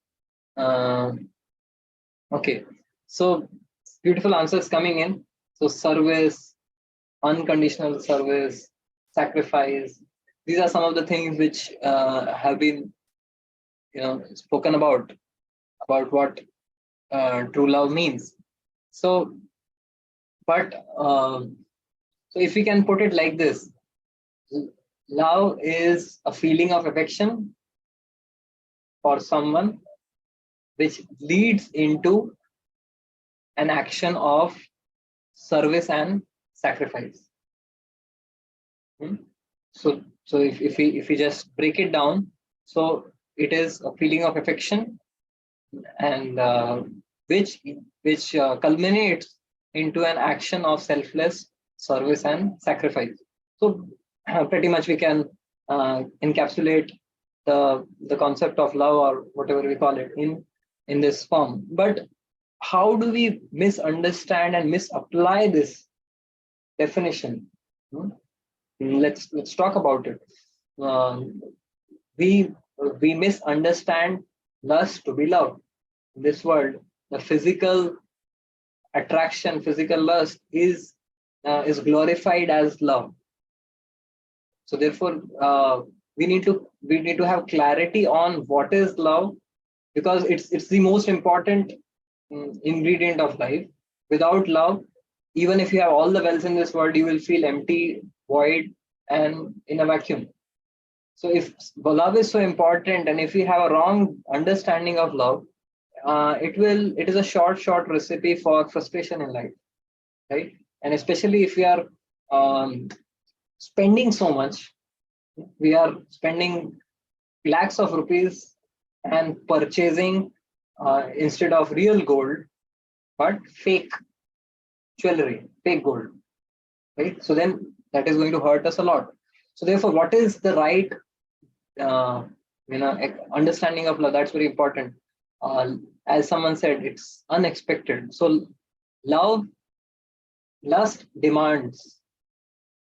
Okay. So beautiful answers coming in. So service, unconditional service, sacrifice. These are some of the things which have been, spoken about what true love means. So, but so if we can put it like this, love is a feeling of affection for someone which leads into an action of service and sacrifice. So if we just break it down, so it is a feeling of affection, and which culminates into an action of selfless service and sacrifice. So pretty much we can encapsulate the concept of love, or whatever we call it, in this form. But how do we misunderstand and misapply this definition? Let's talk about it. We misunderstand lust to be love. In this world, the physical attraction, physical lust is glorified as love. So therefore, we need to have clarity on what is love, because it's the most important ingredient of life. Without love, even if you have all the wells in this world, you will feel empty, void, and in a vacuum. So if love is so important, and if we have a wrong understanding of love, it is a short recipe for frustration in life, right? And especially if we are spending so much, we are spending lakhs of rupees and purchasing instead of real gold, but fake jewelry, fake gold, right? So then that is going to hurt us a lot. So therefore, what is the right understanding of love? That's very important. As someone said, it's unexpected. So lust demands,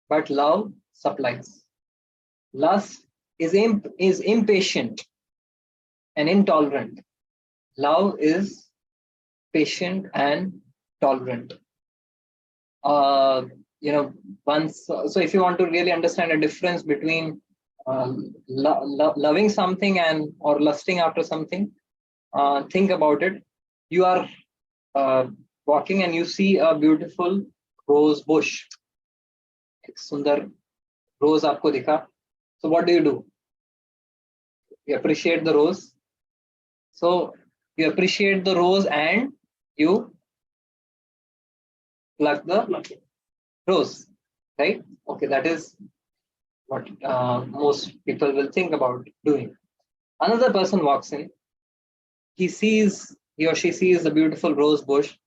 but love supplies. Lust is impatient and intolerant. Love is patient and tolerant. Once, so if you want to really understand a difference between loving something and or lusting after something, think about it. You are walking and you see a beautiful rose bush. Sundar rose aapko dikha. So what do? You appreciate the rose. So you appreciate the rose and you pluck the rose, right? Okay, that is what most people will think about doing. Another person walks in. He or she sees the beautiful rose bush,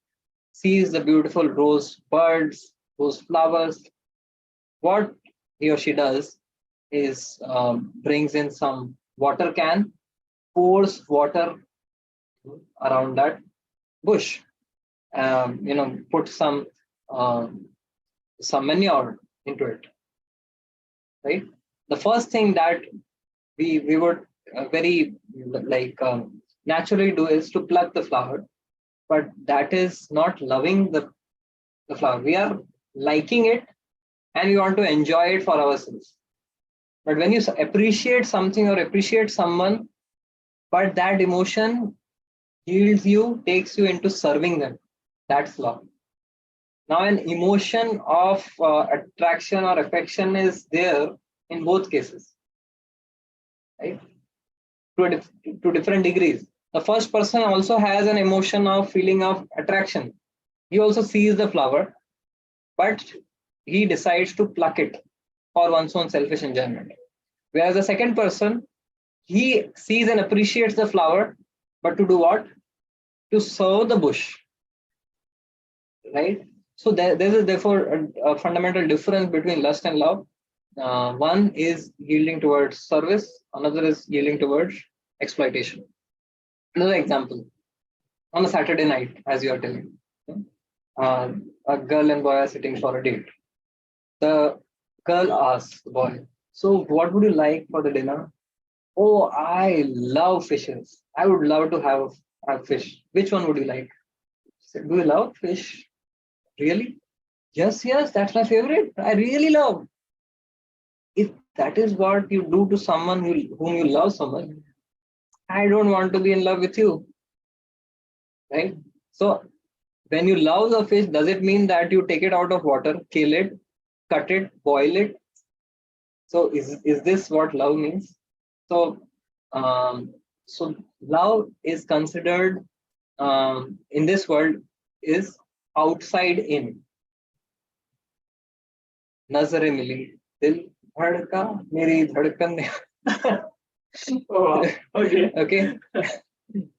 sees the beautiful rose birds, rose flowers. What he or she does is brings in some water can, pours water around that bush, put some manure into it, right? The first thing that we would very naturally do is to pluck the flower, but that is not loving the flower. We are liking it and we want to enjoy it for ourselves. But when you appreciate something or appreciate someone, but that emotion yields you, takes you into serving them, that's love. Now, an emotion of attraction or affection is there in both cases, right? To different degrees. The first person also has an emotion of feeling of attraction. He also sees the flower, but he decides to pluck it for one's own selfish enjoyment. Whereas the second person, he sees and appreciates the flower, but to do what? To serve the bush, right? So there's therefore a fundamental difference between lust and love. One is yielding towards service, another is yielding towards exploitation. Another example, on a Saturday night, as you are telling, a girl and boy are sitting for a date. The girl asks the boy, "So, what would you like for the dinner?" "Oh, I love fishes. I would love to have fish. Which one would you like?" He said, "Do you love fish? Really?" "Yes, yes, that's my favorite. I really love." If that is what you do to someone whom you love so much, I don't want to be in love with you, right? So when you love the fish, does it mean that you take it out of water, kill it, cut it, boil it? So is this what love means? So so love is considered in this world is outside in. नजरें मिली दिल धड़का मेरी धड़कन ने Oh, okay. okay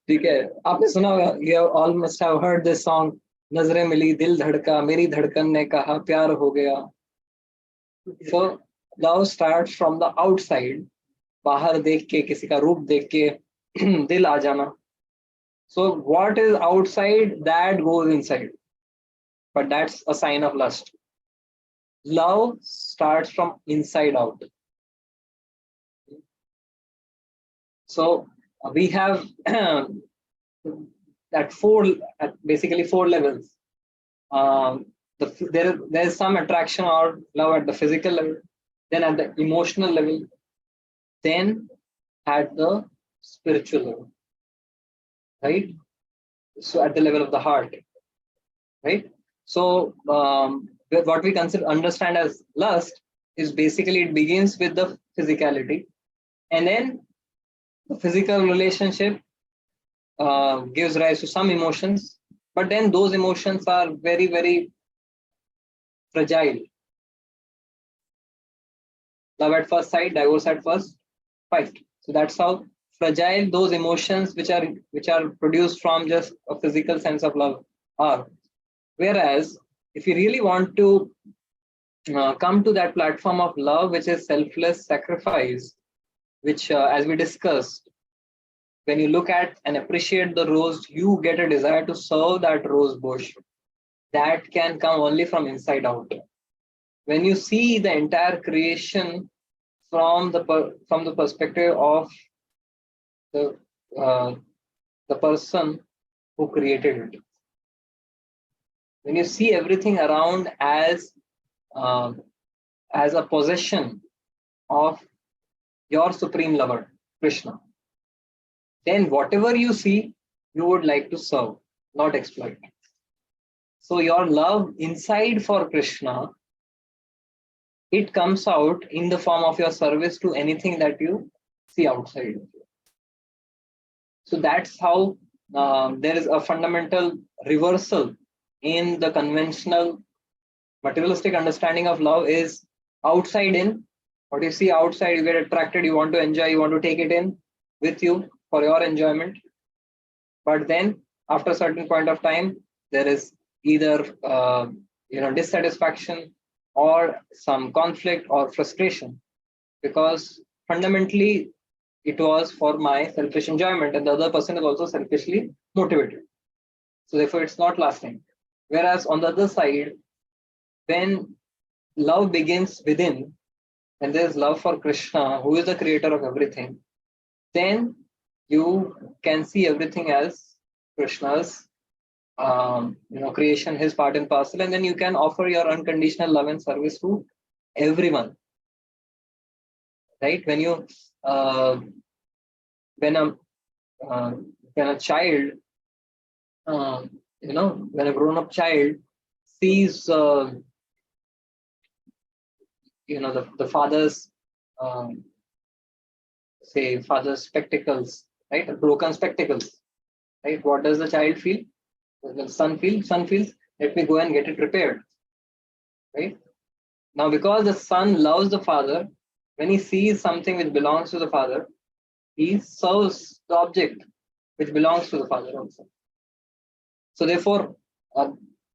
ठीक है आपने सुना होगा you all must have heard this song नजरें मिली दिल धड़का मेरी धड़कन ने कहा प्यार हो गया so love starts from the outside बाहर देख के किसी का रूप देख के दिल आ जाना so what is outside that goes inside but that's a sign of lust love starts from inside out so we have at basically four levels there is some attraction or love at the physical level then at the emotional level then at the spiritual level right so at the level of the heart right so what we understand as lust is basically it begins with the physicality and then the physical relationship gives rise to some emotions but then those emotions are very very fragile love at first sight divorce at first fight so that's how fragile those emotions which are produced from just a physical sense of love are whereas if you really want to come to that platform of love which is selfless sacrifice which as we discussed when you look at and appreciate the rose you get a desire to serve that rose bush that can come only from inside out when you see the entire creation from the perspective of the person who created it when you see everything around as a possession of your supreme lover Krishna then whatever you see you would like to serve not exploit so your love inside for Krishna it comes out in the form of your service to anything that you see outside of you. So that's how there is a fundamental reversal in the conventional materialistic understanding of love is outside in. What you see outside, you get attracted, you want to enjoy, you want to take it in with you for your enjoyment. But then after a certain point of time, there is either dissatisfaction or some conflict or frustration because fundamentally it was for my selfish enjoyment and the other person is also selfishly motivated so therefore it's not lasting whereas on the other side when love begins within and there's love for Krishna who is the creator of everything then you can see everything as Krishna's creation, his part and parcel, and then you can offer your unconditional love and service to everyone. Right? When you when a child, when a grown-up child sees, the father's, father's spectacles, right? Broken spectacles, right? What does the child feel? The son feels, let me go and get it repaired. Right? Now, because the son loves the father, when he sees something which belongs to the father, he serves the object which belongs to the father also. So therefore,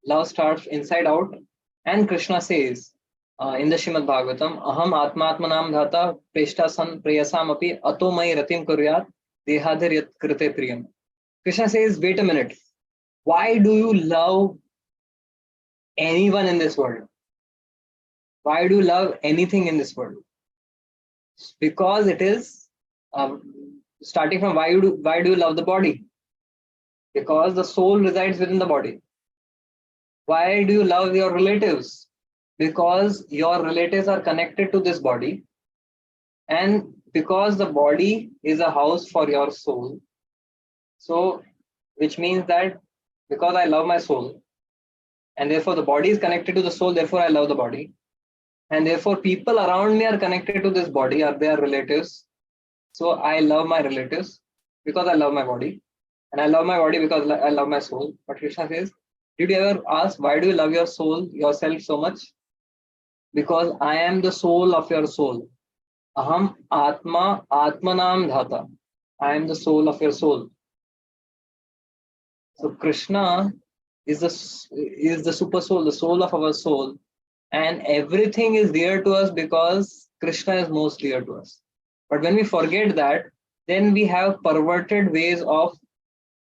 love starts inside out. And Krishna says, in the Shrimad Bhagavatam, aham atmatmanam dhata preshta san preyasam api ato mai ratim kuryat dehadhir yat krite priyam. Krishna says, wait a minute, why do you love anyone in this world? Why do you love anything in this world? Because it is starting from why do you love the body? Because the soul resides within the body. Why do you love your relatives? Because your relatives are connected to this body, and because the body is a house for your soul. So, which means that because I love my soul, and therefore the body is connected to the soul, therefore I love the body, and therefore people around me are connected to this body, are their relatives. So I love my relatives because I love my body, and I love my body because I love my soul. But Krishna says, did you ever ask why do you love your soul, yourself so much? Because I am the soul of your soul. Aham Atma Atmanam Dhata. I am the soul of your soul. So Krishna is the super soul, the soul of our soul, and everything is dear to us because Krishna is most dear to us. But when we forget that, then we have perverted ways of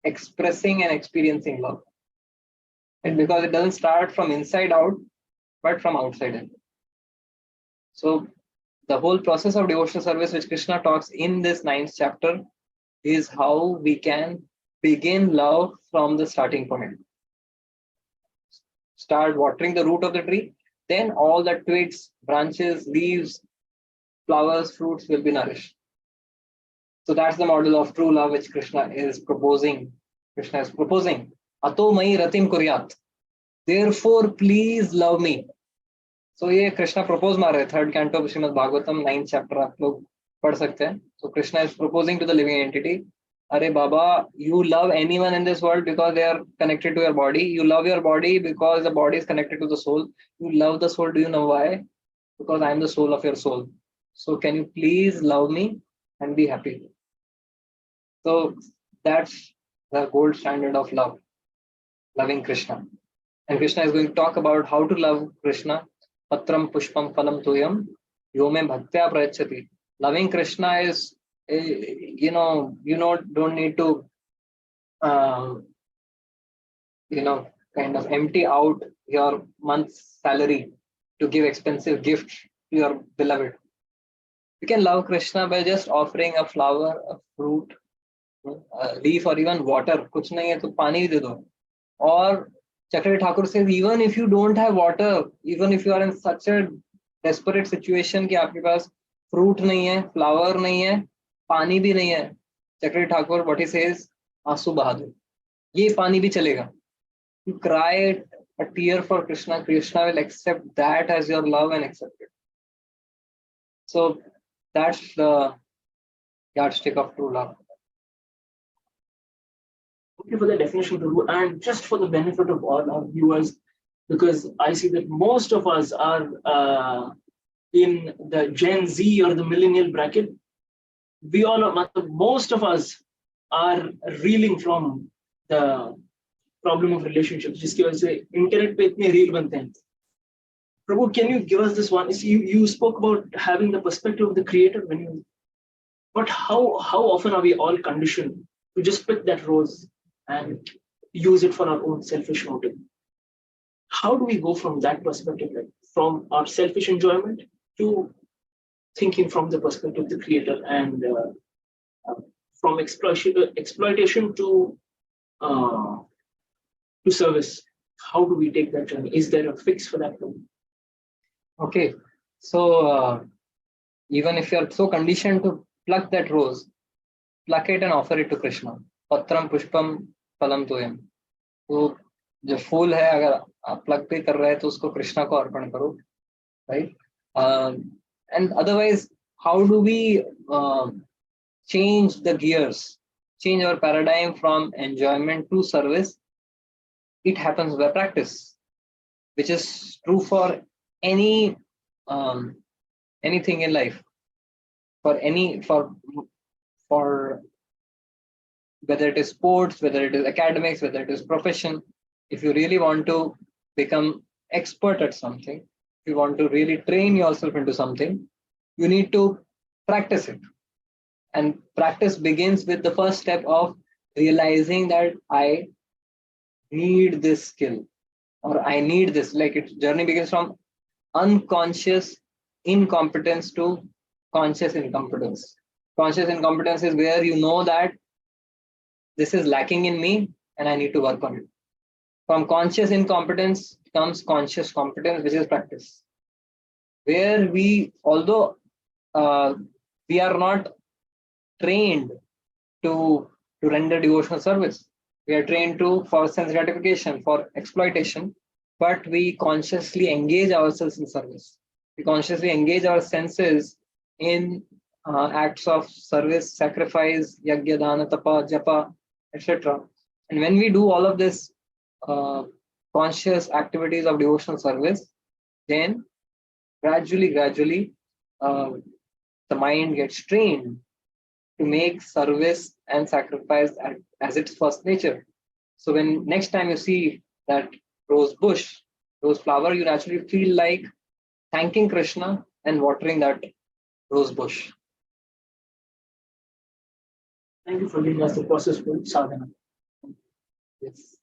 expressing and experiencing love. And because it doesn't start from inside out, but from outside in. So the whole process of devotional service, which Krishna talks in this 9th chapter, is how we can begin love from the starting point. Start watering the root of the tree, then all the twigs, branches, leaves, flowers, fruits will be nourished. So that's the model of true love which Krishna is proposing. Krishna is proposing, Ato mai ratim kuryat. Therefore, please love me. So ये Krishna propose मार रहे, 3rd canto of Srimad Bhagavatam 9th chapter आप लोग पढ़ सकते हैं. So Krishna is proposing to the living entity, Arey Baba, you love anyone in this world because they are connected to your body. You love your body because the body is connected to the soul. You love the soul. Do you know why? Because I am the soul of your soul. So can you please love me and be happy? So that's the gold standard of love, loving Krishna. And Krishna is going to talk about how to love Krishna. Patram pushpam phalam tuyam yome bhaktya prayachati. Loving Krishna is, don't need to, kind of empty out your month's salary to give expensive gifts to your beloved. You can love Krishna by just offering a flower, a fruit, a leaf, or even water. कुछ नहीं है तो पानी दे दो. Or Chakra Thakur says, even if you don't have water, even if you are in such a desperate situation कि आपके पास fruit नहीं है, flower नहीं है, पानी भी नहीं है, Chakra Thakur, what he says, आंसू बहा दो. ये पानी भी चलेगा. You cry a tear for Krishna, Krishna will accept that as your love and accept it. So that's the yardstick of true love. Okay, for the definition, Prabhu, and just for the benefit of all our viewers, because I see that most of us are in the Gen Z or the millennial bracket. We all are, most of us are reeling from the problem of relationships. जिसकी वजह से internet पे इतने reel बनते हैं. Prabhu, can you give us this one? You spoke about having the perspective of the creator but how often are we all conditioned to just pick that rose and use it for our own selfish motive? How do we go from that perspective, like from our selfish enjoyment to thinking from the perspective of the creator, and from exploitation to service? How do we take that journey? Is there a fix for that? Okay, so even if you are so conditioned to pluck that rose, pluck it and offer it to Krishna. Patram pushpam phalam tuyam. तो जो फूल है अगर आप plug भी कर रहे हैं तो उसको कृष्णा को अर्पण करो, right? And otherwise, how do we change the gears, change our paradigm from enjoyment to service? It happens by practice, which is true for any anything in life, for whether it is sports, whether it is academics, whether it is profession. If you really want to become expert at something, you want to really train yourself into something, you need to practice it. And practice begins with the first step of realizing that I need this skill, or I need this. Like, its journey begins from unconscious incompetence to conscious incompetence. Conscious incompetence is where you know that this is lacking in me and I need to work on it. From conscious incompetence comes conscious competence, which is practice. Where we, although we are not trained to render devotional service, we are trained to for sense gratification, for exploitation, but we consciously engage ourselves in service. We consciously engage our senses in acts of service, sacrifice, yagya, dana, tapa, japa, etc. And when we do all of this conscious activities of devotional service, then gradually, the mind gets trained to make service and sacrifice as its first nature. So when next time you see that rose bush, rose flower, you naturally feel like thanking Krishna and watering that rose bush. Thank you for giving us the process for sadhana. Yes.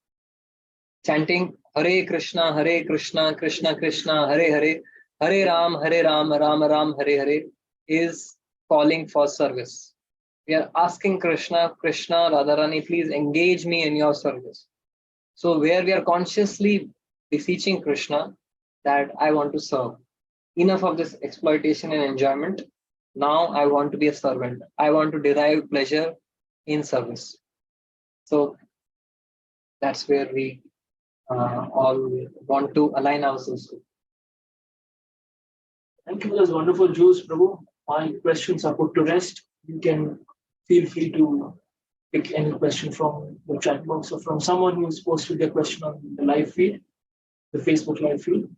Chanting Hare Krishna, Krishna Krishna, Hare Hare, Hare Ram, Ram Ram, Hare Hare is calling for service. We are asking Krishna, Radharani, please engage me in your service. So where we are consciously beseeching Krishna that I want to serve. Enough of this exploitation and enjoyment. Now I want to be a servant. I want to derive pleasure in service. So that's where we all want to align ourselves to. Thank you for those wonderful Jews, Prabhu. My questions are put to rest. You can feel free to pick any question from the chat box or from someone who's posted their question on the live feed, the Facebook live feed.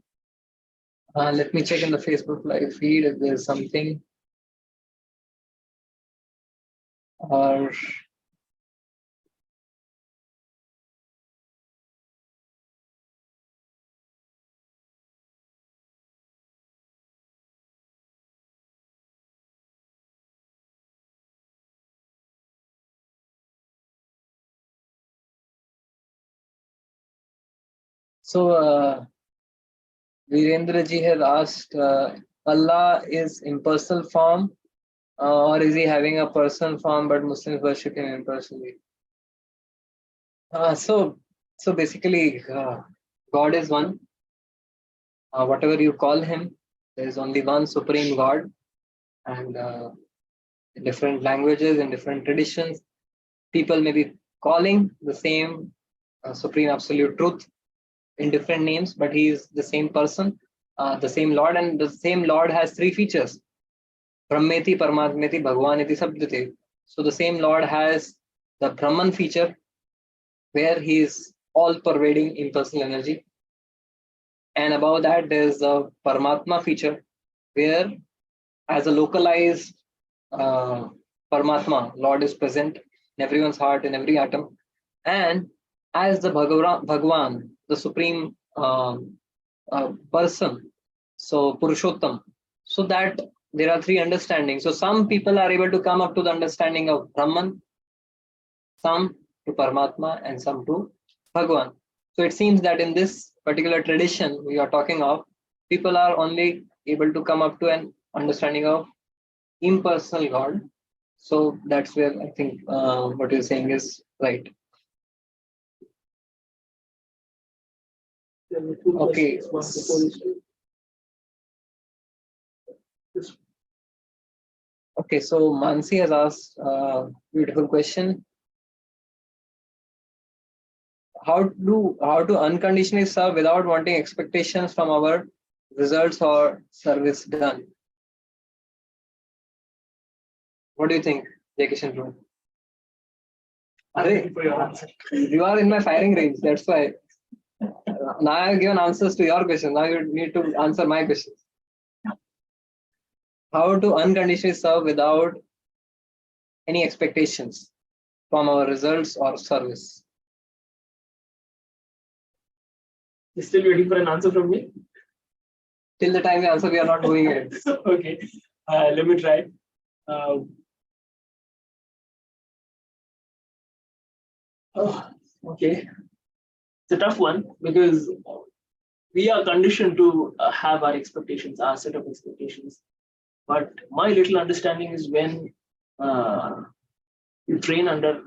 Let me check in the Facebook live feed if there's something. Or so Virendra ji has asked, Allah is impersonal form, or is he having a personal form but Muslims worship him impersonally? So basically, God is one. Whatever you call him, there is only one supreme God, and in different languages, in different traditions, people may be calling the same supreme absolute truth in different names, but he is the same person, the same Lord, and the same Lord has three features: Brahmeti, Paramatmeti, Bhagwaneti, Sabdhati. So the same Lord has the Brahman feature, where he is all-pervading impersonal energy, and above that there's the Paramatma feature, where as a localized Paramatma, Lord is present in everyone's heart, in every atom, and as the Bhagwan, the supreme person, so Purushottam, so that there are three understandings. So some people are able to come up to the understanding of Brahman, some to Paramatma, and some to Bhagwan. So it seems that in this particular tradition we are talking of, people are only able to come up to an understanding of impersonal God. So that's where I think what you're saying is right. Okay. Okay, so Mansi has asked a beautiful question. How to unconditionally serve without wanting expectations from our results or service done? What do you think, Jaikishan Bro? Thank you for your answer. You are in my firing range, that's why. Now I have given answers to your question. Now you need to answer my question. How to unconditionally serve without any expectations from our results or service? You're still waiting for an answer from me? till the time we answer, we are not moving it. Okay, let me try. Okay, it's a tough one because we are conditioned to have our expectations, our set of expectations. But my little understanding is when you train under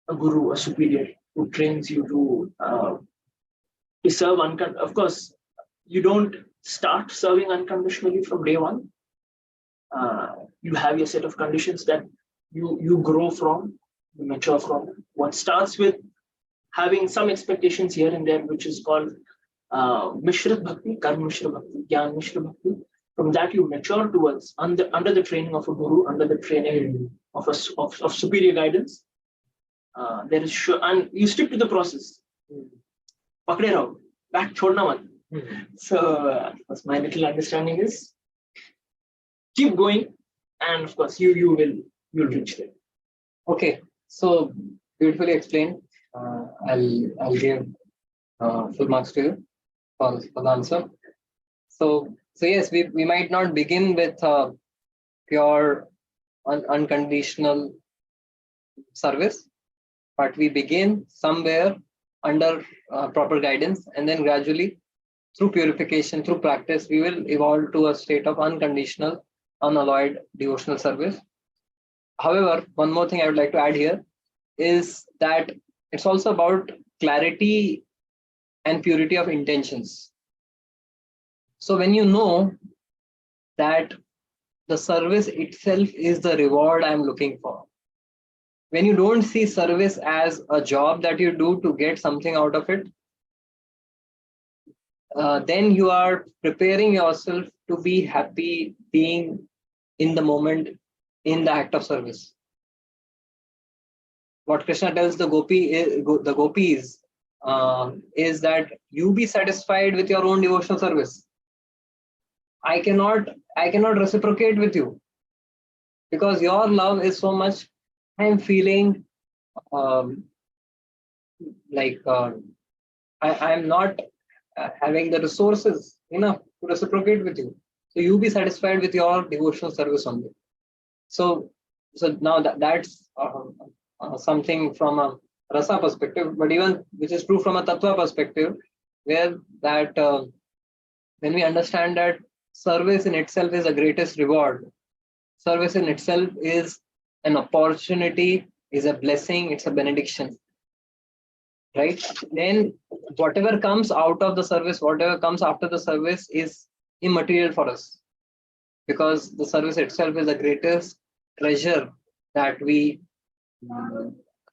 a guru, a superior, who trains you to serve unconditionally. Of course, you don't start serving unconditionally from day one. You have your set of conditions that you grow from, you mature from. What starts with having some expectations here and there, which is called Mishra Bhakti, Karma Mishra Bhakti, Gyan Mishra Bhakti. From that, you mature towards under the training of a guru, under the training of superior guidance. There is sure, and you stick to the process. Pakde raho, back chhodna mat. So, that's my little understanding is keep going, and of course, you'll reach there. Okay, so beautifully explained. I'll give full marks to you for the answer. So yes, we might not begin with pure unconditional service, but we begin somewhere under proper guidance, and then gradually through purification, through practice, we will evolve to a state of unconditional, unalloyed devotional service. However, one more thing I would like to add here is that it's also about clarity and purity of intentions. So when you know that the service itself is the reward I'm looking for, when you don't see service as a job that you do to get something out of it, then you are preparing yourself to be happy being in the moment, in the act of service. What Krishna tells the gopis is that you be satisfied with your own devotional service. I cannot reciprocate with you because your love is so much. I am feeling like I am not having the resources enough to reciprocate with you. So you be satisfied with your devotional service only. So now that's something from a rasa perspective, but even which is true from a tattva perspective, where that when we understand that service in itself is the greatest reward, service in itself is an opportunity, is a blessing, it's a benediction, right? Then whatever comes out of the service, whatever comes after the service is immaterial for us, because the service itself is the greatest treasure that we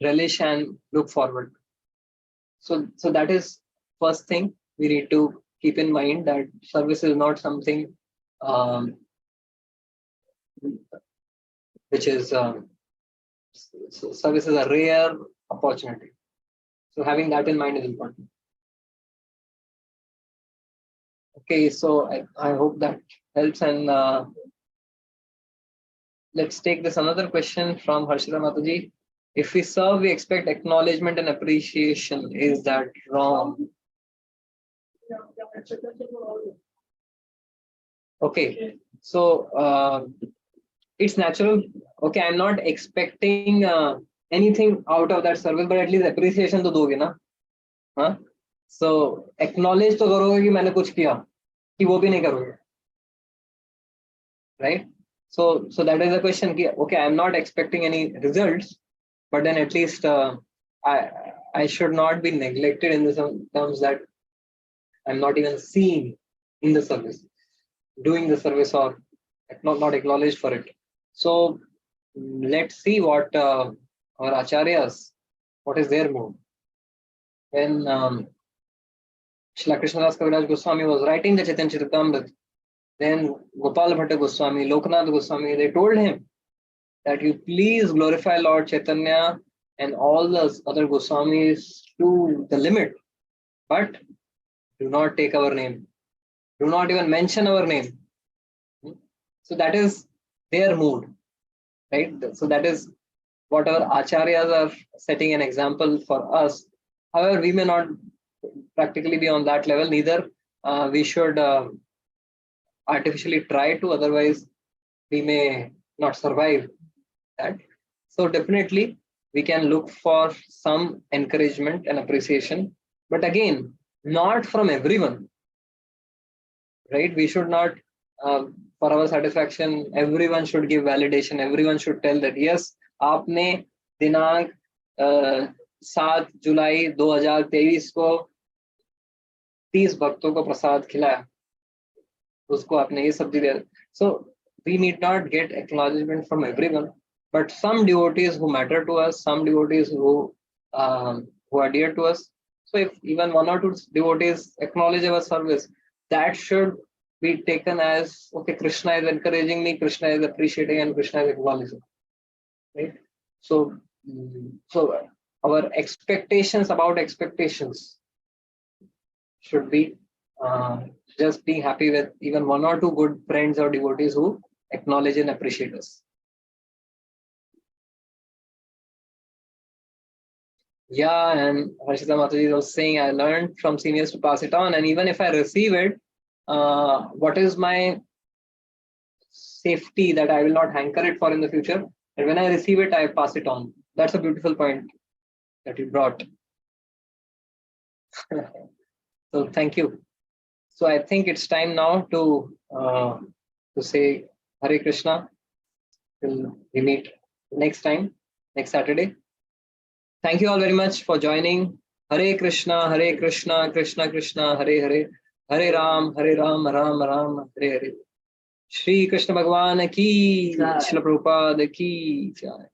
relish and look forward. So that is first thing we need to keep in mind, that service is not something which is service is a rare opportunity. So having that in mind is important. Okay, so I hope that helps, and let's take this another question from Harshita Mataji. If we serve, we expect acknowledgement and appreciation. Is that wrong? Okay, so it's natural. Okay, I'm not expecting anything out of that service, but at least appreciation to doge na. Huh? So acknowledge to करोगे कि मैंने कुछ किया, कि वो भी नहीं करोगे, right? So that is the question. Okay, I'm not expecting any results, but then at least I should not be neglected in the terms that I'm not even seen in the service, doing the service, or not acknowledged for it. So let's see what our acharyas, what is their mood. When Srila Krishnadas Kaviraj Goswami was writing the Chaitanya Charitamrita, then Gopal Bhatta Goswami, Lokanath Goswami, they told him that you please glorify Lord Chaitanya and all the other Goswamis to the limit, but do not take our name. Do not even mention our name. So that is their mood, right? So that is what our acharyas are setting an example for us. However, we may not practically be on that level. Neither we should artificially try to, otherwise we may not survive that. So definitely we can look for some encouragement and appreciation, but again, not from everyone, right? We should not, for our satisfaction, everyone should give validation. Everyone should tell that yes, आपने दिनांक 7 जुलाई 2023 को 30 भक्तों को प्रसाद खिलाया, उसको आपने ये सब्जी दिया. So we need not get acknowledgement from everyone, but some devotees who matter to us, some devotees who are dear to us. So if even 1 or 2 devotees acknowledge our service, that should be taken as, okay, Krishna is encouraging me, Krishna is appreciating, and Krishna is acknowledging, right? So our expectations about expectations should be just being happy with even 1 or 2 good friends or devotees who acknowledge and appreciate us. Yeah, and Harshita Mataji was saying, I learned from seniors to pass it on, and even if I receive it, what is my safety that I will not hanker it for in the future? And when I receive it, I pass it on. That's a beautiful point that you brought. So thank you. So I think it's time now to say Hare Krishna. Till we meet next time, next Saturday. Thank you all very much for joining. Hare Krishna, Krishna Krishna, Hare Hare, Hare Ram, Ram Ram, Hare Hare. Shri Krishna Bhagwan ki, Srila Prabhupada ki jai.